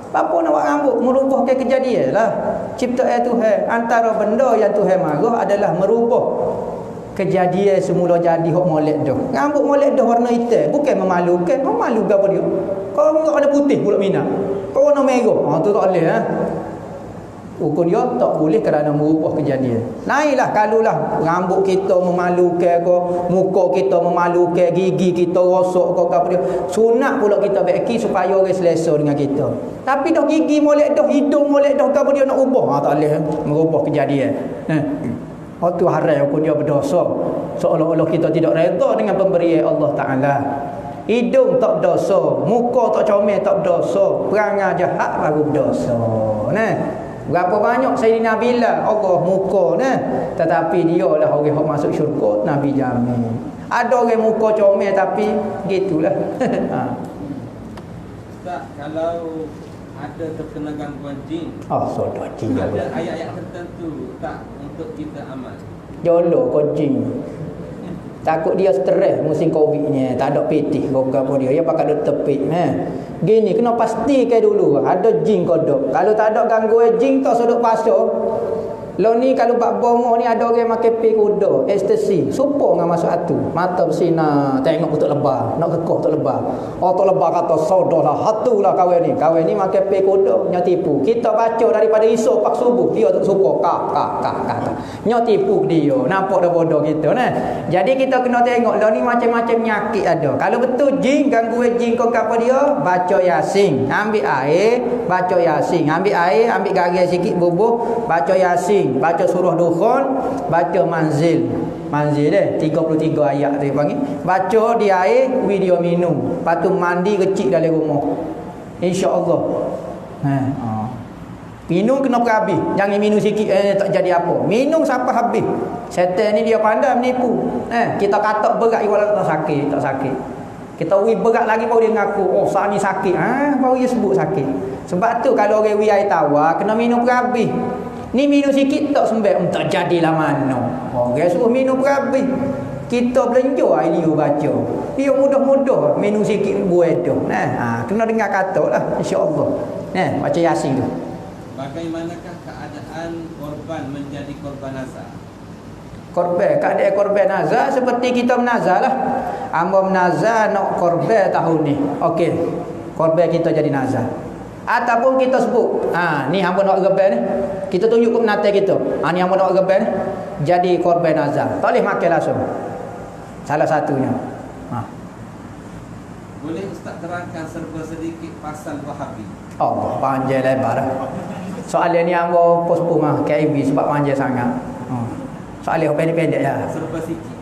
Speaker 1: Bapa nak buat rambut merubahkan kejadian lah. Ciptaan Tuhan, antara benda yang Tuhan marah adalah merubah kejadian semula jadi hok molek dah. Rambut molek dah warna hitam bukan memalukan. Memalukan apa dia? Kalau warna putih pula minat. Kalau warna merah, tu tak boleh hukum dia tak boleh kerana merubah kejadian. Lainlah kalulah rambut kita memalukan ke, muka kita memalukan, gigi kita rosak ke apa dia. Sunat pula kita baiki supaya orang selesa dengan kita. Tapi dah gigi molek dah, hidung molek dah, apa dia nak ubah? Tak boleh merubah kejadian. Tu haram hukum dia berdosa. Seolah-olah kita tidak redha dengan pemberian Allah Ta'ala. Hidung tak berdosa, muka tak comel tak berdosa, perangai jahat baru berdosa. Berapa banyak Sayyidina Bilal Allah muka tetapi dia lah orang yang masuk syurga Nabi jamin. Ada orang muka comel tapi gitulah.
Speaker 3: Ustaz, kalau ada terkena gangguan jin,
Speaker 1: sudah jin
Speaker 3: ada ayat-ayat tertentu tak untuk kita amal?
Speaker 1: Jolo kau jin. Takut dia stres musim Covid ni, tak ada petik apa dia. Dia pakai duk tepik Gini kena pastikan dulu ada jin ke tak. Kalau tak ada gangguan jin tak sodok pasal. Lo ni kalau bab bomo ni ada orang makan pil kuda, ekstasi, supo ngah masuk atu. Mata bersinar, tengok betul lebar, nak kekoh tak lebar. Tak lebar kata saudalah, hatulah kawan ni. Kawan ni makan pil kuda, nya tipu. Kita baca daripada esok pak subuh, dia tak suka kata. Nya tipu dia. Nampak dah bodoh kita Jadi kita kena tengok lo ni macam-macam penyakit ada. Kalau betul jin, gangguan jin kau apa dia? Baca Yasin. Ambil air, baca Yasin. Ambil air, ambil garis sikit bubuh, baca Yasin. Baca surah Dukhan, baca manzil 33 ayat dia panggil. Baca di air, video minum. Lepas tu mandi kecil dalam rumah. InsyaAllah. Minum kena habis. Jangan minum sikit tak jadi apa. Minum sampai habis. Setan ni dia pandai menipu. Kita kata berat iwalau tak sakit. Kita berat lagi baru dia ngaku, saat ni sakit. Baru dia sebut sakit. Sebab tu kalau orang air tawar kena minum habis. Ni minum sikit tak sembek, tak jadilah mana. Orang suruh minum berhabis. Kita belanja air liur baca. Dia mudah-mudah minum sikit buat tu. Kena dengar kata lah, insya-Allah. Baca Yasin tu.
Speaker 3: Bagaimanakah keadaan korban menjadi korban nazar?
Speaker 1: Keadaan korban nazar seperti kita menazar lah. Hamba menazar nak korban tahun ni. Okey. Korban kita jadi nazar. Ataupun kita sebut ni hamba nak rebel ni, kita tunjuk ke penatai kita, ni hamba nak rebel ni, jadi korban nazar. Tak boleh makan langsung. Salah satunya
Speaker 3: Boleh Ustaz terangkan serba sedikit pasal Wahabi?
Speaker 1: Allah panjang lebar soalan ni hamba postpone KIB sebab panjang sangat. Soalan pendek-pendek ya.
Speaker 3: Serba sikit.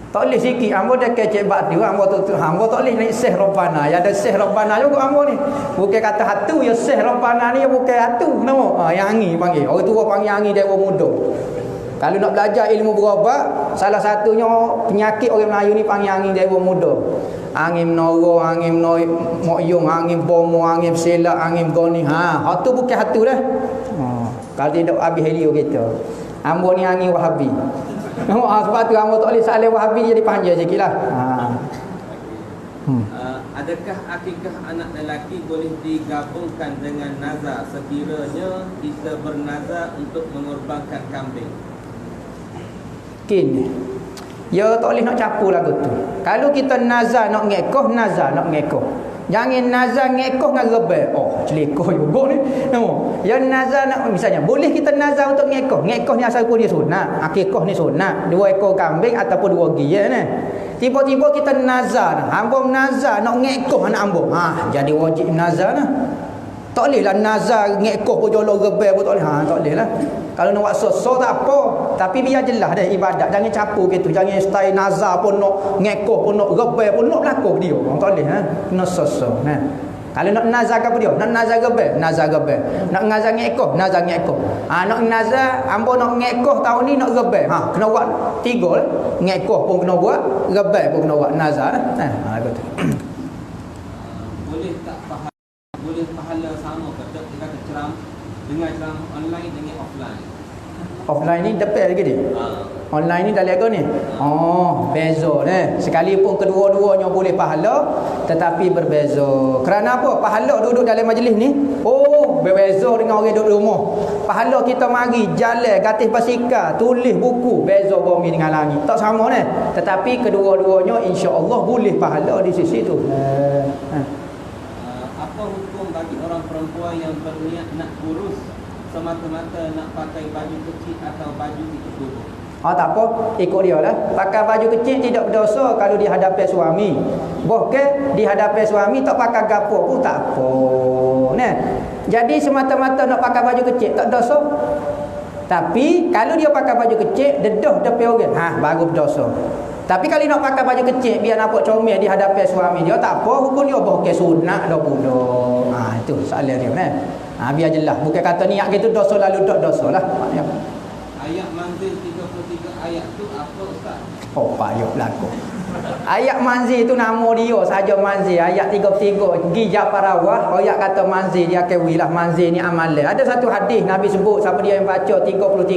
Speaker 1: Tak boleh sikit. Hamba dah kecek batu. Hamba tak boleh naik Syekh Rabbana. Ya ada Syekh Rabbana juga hamba ni. Bukan kata hatu. Ya Syekh Rabbana ni bukan hatu. Kenapa? Yang angin panggil. Orang tua panggil angin dari orang muda. Kalau nak belajar ilmu berubat, salah satunya penyakit orang Melayu ni panggil angin dewa muda. Angin menoro, angin moyong, angin bomo, angin selak, angin goni. Hak tu bukan hatu dah. Kalau tidak habis helio kita. Ambo ni angin Wahabi. Sebab tu ambo tak boleh salih Wahabi jadi panjang sikitlah.
Speaker 3: Adakah akikah anak lelaki boleh digabungkan dengan nazar sekiranya kita bernazar untuk mengorbankan kambing?
Speaker 1: Kini ya tak boleh nak capu lagu tu. Kalau kita nazar nak ngekoh, nazar nak ngekoh. Jangan nazar ngekoh dengan rebel. Oh, celekoh juga ni. Ya nazar nak, misalnya boleh kita nazar untuk ngekoh. Ngekoh ni asal pun dia sunat. Akikah ni sunat. 2 ekor kambing ataupun 2 gigi ni. Tiba-tiba kita nazar. Hamba nazar nak ngekoh anak hamba. Jadi wajib nazar lah. Tak boleh lah nazar ngekoh pun jolok rebel pun tak boleh. Tak boleh lah. Kalau nak buat so tak apa. Tapi biar jelas dah ibadat. Jangan capu gitu. Jangan style nazar pun nak ngekoh pun nak rebel pun nak berlaku dia. Tak boleh lah. Kena so. Kalau nak nazar ke apa dia? Nak nazar rebel? Nazar rebel. Nak nazar ngekoh? Nazar ngekoh. Nak nazar, hamba nak ngekoh tahun ni nak rebel. Kena buat 3 lah. Ngekoh pun kena buat. Rebel pun kena buat. Nazar lah. Betul.
Speaker 3: Boleh tak boleh pahala sama kata kita ceram dengan ceram online dengan offline?
Speaker 1: Offline ni depan lagi dia. Online ni dah lega ni. Beza ni. Sekalipun kedua-duanya boleh pahala tetapi berbeza. Kerana apa? Pahala duduk dalam majlis ni berbeza dengan orang duduk rumah. Pahala kita mari jalan gatih basikal, tulis buku, beza bumi dengan langit. Tak sama ni. Tetapi kedua-duanya insya-Allah boleh pahala di sisi tu.
Speaker 3: Apa hukum bagi orang perempuan yang berniat nak kurus semata-mata nak pakai baju kecil atau baju itu dulu?
Speaker 1: Tak apa, ikut dia lah. Pakai baju kecil tidak berdosa kalau di hadapan suami. Bahkan di hadapan suami tak pakai gapo pun tak apa. Nah, jadi semata-mata nak pakai baju kecil tak dosa. Tapi kalau dia pakai baju kecil dedah depan orang, baru berdosa. Tapi kalau nak pakai baju kecil biar nampak comel di hadapan suami dia tak apa, hukum dia bahkan sunat dah budak. Itu soalan dia nah. Biar jelas. Bukan kata niat gitu dosa lalu tak dosa lah.
Speaker 3: Ayat manzil 33 ayat tu apa Ustaz?
Speaker 1: Payah berlaku. Ayat manzil tu nama dia saja manzil. Ayat 33 pergi Japarawah, ayat kata manzil dia kewilah manzil ni amalan. Ada satu hadis Nabi sebut siapa dia yang baca 33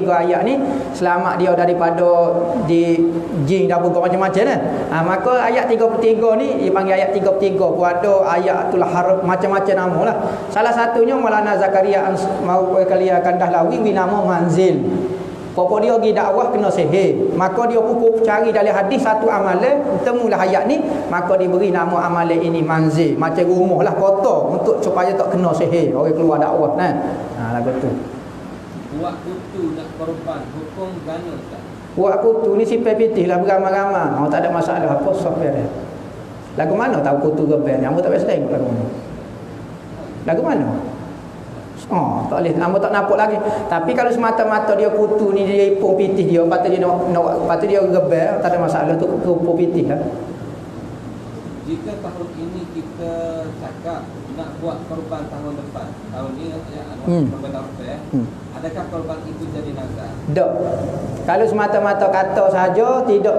Speaker 1: ayat ni selamat dia daripada di jin dan bukan macam-macam kan. Maka ayat 33 ni dipanggil ayat 33 pun ada ayat itulah harf macam-macam nama lah. Salah satunya Maulana Zakaria mau kalian akan Dahlawi nama manzil. Pokok dia pergi dakwah kena sihir. Maka dia pun cari dalam hadis satu amalan, temulah ayat ni, maka diberi nama amalan ini manzil. Macam rumah lah, kota untuk supaya tak kena sihir orang keluar dakwah lagu tu.
Speaker 3: Buat kutu nak korban hukum gana tak?
Speaker 1: Buat kutu ni simpan pitih lah beramai-ramai. Tak ada masalah apa software dia. Lagu mana tahu kutu rebel ni? Ambo tak biasa tengok lagu mana. Lagu mana? Tak boleh. Ambo tak nampak lagi. Tapi kalau semata-mata dia kutu ni dia ipung pitih dia, patut dia patut dia rebel, tak ada masalah tu ipung pitih lah.
Speaker 3: Jika tahun ini kita cakap nak buat korban tahun depan, tahun ni korban tahun depan, adakah korban itu jadi nazar? Tak. Kalau semata-mata kata saja tidak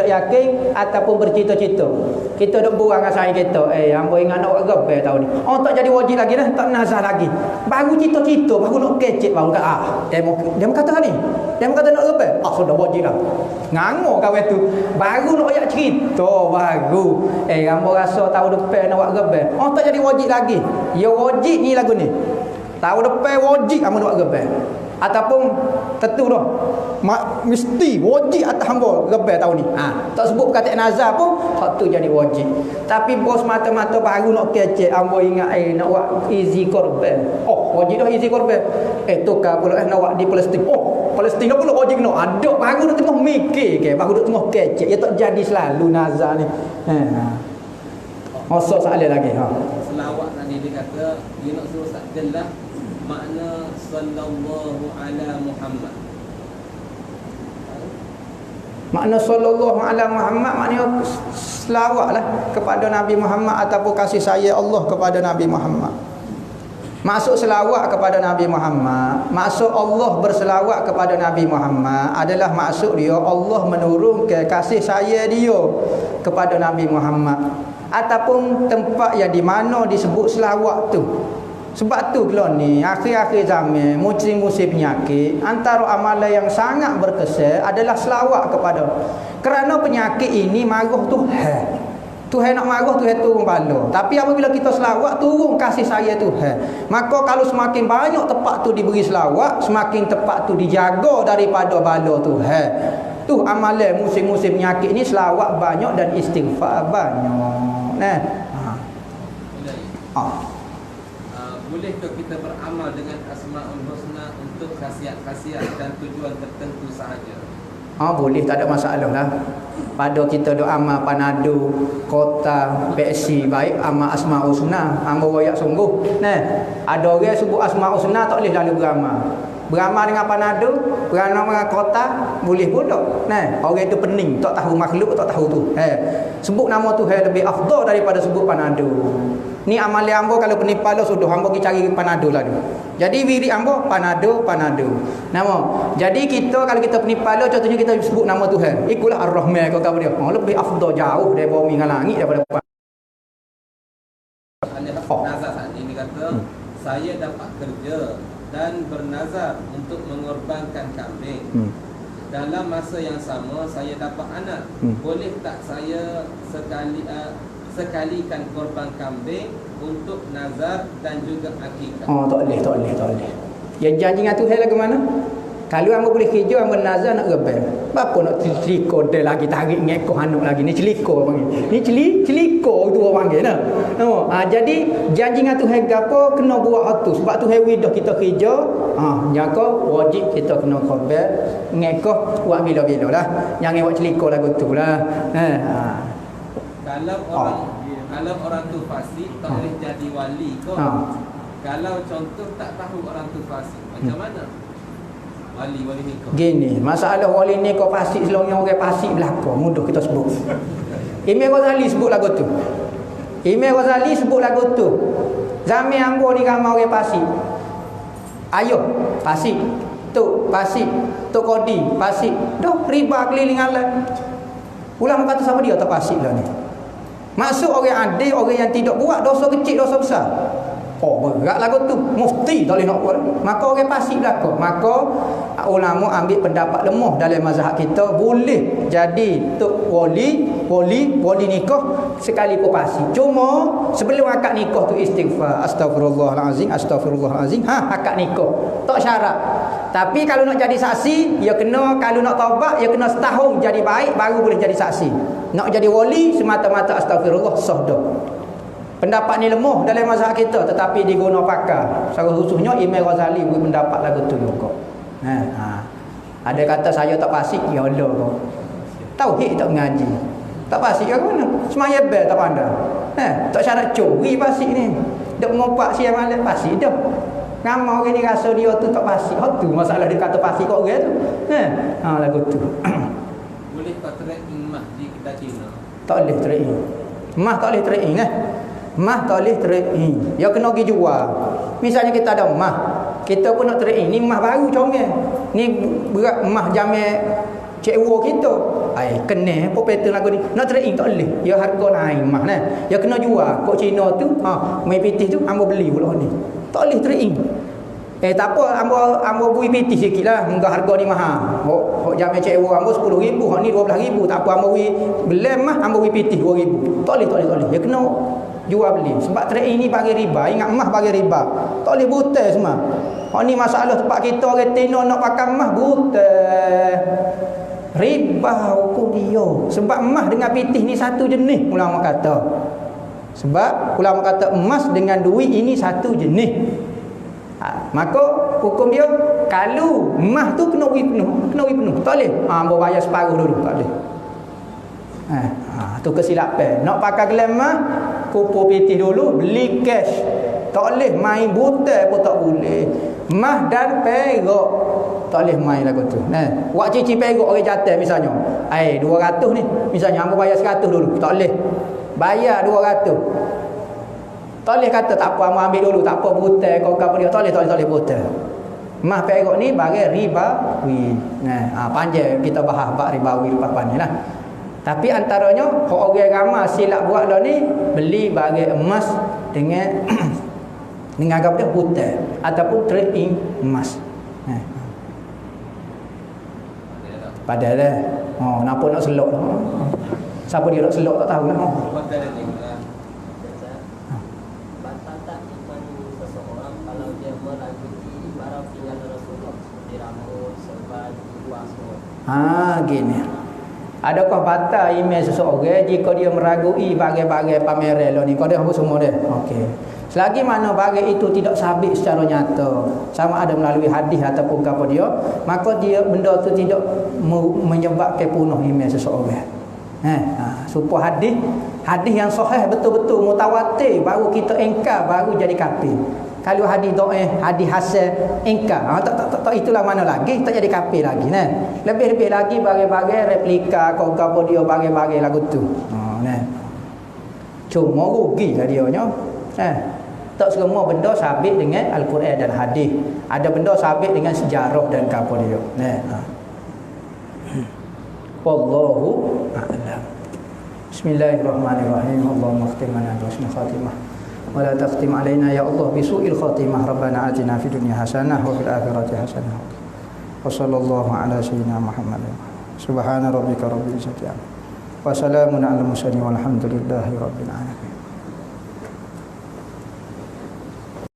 Speaker 3: yakin ataupun bercita-cita. Kita duk buang dengan saing kita, hamba ingat nak buat rebel tahun ni. Tak jadi wajib lagi dah, tak nazar lagi. Baru cita-cita, baru nak kecek, baru kata dia kata ni. Dia kata nak rebel. Sudah wajib dah. Ngangor kawan tu. Baru nak ayat cerita baru. Hamba rasa tahun depan nak buat rebel. Tak jadi wajib lagi. Ya wajib ni lagu ni. Tahun depan wajib hamba nak buat rebel. Ataupun tentu dah mesti wajib atas hamba rebel tahun ni. Tak sebut perkataan nazar pun hak tu jadi wajib. Tapi bos mata-mata baru nak kecek hamba ingat nak buat easy korban. Wajib dah easy korban. Tukar pula nak buat di Palestin. Palestin pula wajib nak ada baru dah tengah mikir ke baru dah tengah kecek. Ya tak jadi selalu nazar ni. Masuk soalan lagi. Selawat tadi dia kata dia nak suruh jelas makna sallallahu ala Muhammad.
Speaker 1: Makna sallallahu ala Muhammad maknanya selawatlah kepada Nabi Muhammad ataupun kasih sayang Allah kepada Nabi Muhammad. Maksud selawat kepada Nabi Muhammad, maksud Allah berselawat kepada Nabi Muhammad adalah maksud dia Allah menurunkan kasih sayang dia kepada Nabi Muhammad, ataupun tempat yang di mana disebut selawat tu. Sebab tu kalau ni akhir-akhir zaman, musim-musim penyakit, antara amalan yang sangat berkesan adalah selawat kepada. Kerana penyakit ini marah Tuhan. Tuhan nak marah, Tuhan turun bala. Tapi apabila kita selawat, turun kasih sayang Tuhan. Maka kalau semakin banyak tempat tu diberi selawat, semakin tempat tu dijaga daripada bala Tuhan. Tu amalan musim-musim penyakit ni, selawat banyak dan istighfar banyak. Nah.
Speaker 3: Bolehkah kita beramal dengan Asmaul Husna untuk khasiat-khasiat dan tujuan tertentu sahaja?
Speaker 1: Boleh, tak ada masalah lah. Pada kita doa amal Panado, Kota, PSC, baik amal Asmaul Husna, amal wayak sungguh. Nah, ada orang sebut Asmaul Husna tak boleh lalu beramal. Beramal dengan Panado, beramal dengan Kota, boleh pula. Nah, orang itu pening, tak tahu makhluk, tak tahu tu. Sebut nama Tuhan lebih afdal daripada sebut Panado. Ni amalan hamba kalau penipala sudah hamba pergi cari Panado lah tu. Jadi wirid hamba Panado nama. Jadi kita kalau kita penipala, contohnya kita sebut nama Tuhan, ikutlah Ar-Rahman kau kata dia. Lebih afdal jauh daripada bumi dengan langit daripada
Speaker 3: nazar saat ini kata saya dapat kerja dan bernazar untuk mengorbankan kambing. Dalam masa yang sama saya dapat anak. Boleh tak saya sekalikan korban kambing untuk nazar dan juga akikah?
Speaker 1: Tak boleh. Yang janji dengan Tuhan lagi mana? Kalau hamba boleh kerja, hamba nazar nak rebel. Apa nak celiko dia lagi, tarik ngekoh anak lagi. Ni celiko panggil. Ni celiko tu orang panggil. Jadi janji dengan Tuhan gapo kena buat hal tu. Sebab Tuhan widah kita kerja, jaga wajib kita kena rebel, ngekoh buat bila-bila lah. Jangan buat celiko lagu tu lah.
Speaker 3: Kalau orang tu fasik tak boleh jadi wali kau. Kalau contoh tak tahu orang tu fasik, macam mana wali ni kau? Gini, masalah wali ni kau fasik selama orang fasik belaka, mudah kita sebut. Imam Ghazali sebut lagu tu. Zaman ambo ni ramai orang fasik. Ayuh fasik, tok fasik, tok kodi fasik. Dah riba keliling alam. Ulama kata siapa dia tak fasik lah ni. Maksud orang adil, orang yang tidak buat dosa kecil, dosa besar. Berat lagu tu. Mufti tak boleh nak buat. Maka orang fasik belaka. Maka ulama ambil pendapat lemah dalam mazhab kita, boleh jadi tok wali nikah sekali pun fasik. Cuma sebelum akad nikah tu istighfar, astagfirullahalazim, akad nikah. Tak syarat. Tapi kalau nak jadi saksi, ya kena, kalau nak taubat, ya kena setahun jadi baik baru boleh jadi saksi. Nak jadi wali semata-mata astagfirullah sah dah. Pendapat ni lemah dalam mazhab kita, tetapi diguna pakar. Secara khususnya Imam Ghazali beri pendapat lagu tu juga. Ada kata saya tak fasik, ya Allah kau. Tauhid tak mengaji. Tak fasik ke mana? Semaya bel tak pandai. Tak syarat curi fasik ni. Dak mengopak siang malam fasik dah. Ramai orang ni rasa dia tu tak fasik. Tu masalah dia kata fasik kat orang tu. Lagu tu. Boleh tak trade emas di kita Cina?
Speaker 1: Tak boleh trade. Emas tak boleh trade Emas tak boleh trade. Dia kena pergi jual. Misalnya kita ada emas, kita pun nak trade. Ni emas baru comel. Ni berat emas jamek cekwo kita. Kena apa pattern lagu ni. Nak trade tak boleh. Dia harga naik emas nah. Dia kena jual. Kok Cina tu, mai pitih tu hamba beli pula ni. Tak boleh trade. Tak apa, hamba bui pitih sikitlah. Enggak harga ni mahal. Hok jamek cekwo hamba 10,000, hok ni 12,000. Tak apa, hamba bui belem mah, hamba bui pitih 2,000. Tak boleh. Dia kena jual beli. Sebab trade ini bagi riba. Ingat emas bagi riba. Tak boleh butai semua. Ni masalah tempat kita orang Tino nak pakai emas butai. Riba hukum dia. Sebab emas dengan pitih ni satu jenis, ulama kata. Sebab ulama kata emas dengan duit ini satu jenis. Maka hukum dia, kalau emas tu kena beri penuh. Tak boleh. Hamba bayar separuh dulu, tak boleh. Tu kesilapan. Nak pakai gelang emas, kumpul pitih dulu, beli cash. Tak boleh main butai pun tak boleh. Emas dan perak tak boleh main lagu tu. Buat cici perak orang jatuh misalnya. 200 ni. Misalnya hamba bayar 100 dulu. Tak boleh. Bayar 200. Tak Toleh kata tak apa, mau ambil dulu, tak apa buta kau apa dia toleh buta. Mah perok ni bagai riba wi. Nah, panjang kita bahas bab riba wi lepas ni lah. Tapi antaranya orang ramai silap buat dah ni beli bagai emas dengan dengan apa dia buta ataupun trade in emas. Padahal dah. Oh, nampak nak selok. Siapa dia nak selok tak tahu lah. Gini. Adakah batal email seseorang jika dia meragui bagai-bagai pameran lo ni? Kau dah apa semua dia? Okey. Selagi mana bagai itu tidak sabit secara nyata, sama ada melalui hadis ataupun apa dia, maka dia benda tu tidak menyebabkan punah email seseorang. Supaya hadis yang sahih betul-betul mutawatir baru kita engkar, baru jadi kafir. Kalau hadis dhaif, hadis hasan engkar, tak itulah mana lagi, tak jadi kafir lagi nah. Lebih-lebih lagi bagai-bagai replika kau dia bagai-bagai lagu tu. Nah. Cuma rugilah dia nya. Tak semua benda sabit dengan Al-Quran dan hadis. Ada benda sabit dengan sejarah dan apa dia. Nah. Wallahu a'lam. Bismillahirrahmanirrahim. Allahumma khtim lana bi husnil khatimah wa la takhtim alaina ya Allah bi su'il khatimah. Rabbana atina fid dunya hasanah wa fil akhirati hasanah. Wa sallallahu ala sayyidina Muhammad. Subhana rabbika rabbil izzati amma wa salamun alal mursalin walhamdulillahi rabbil alamin.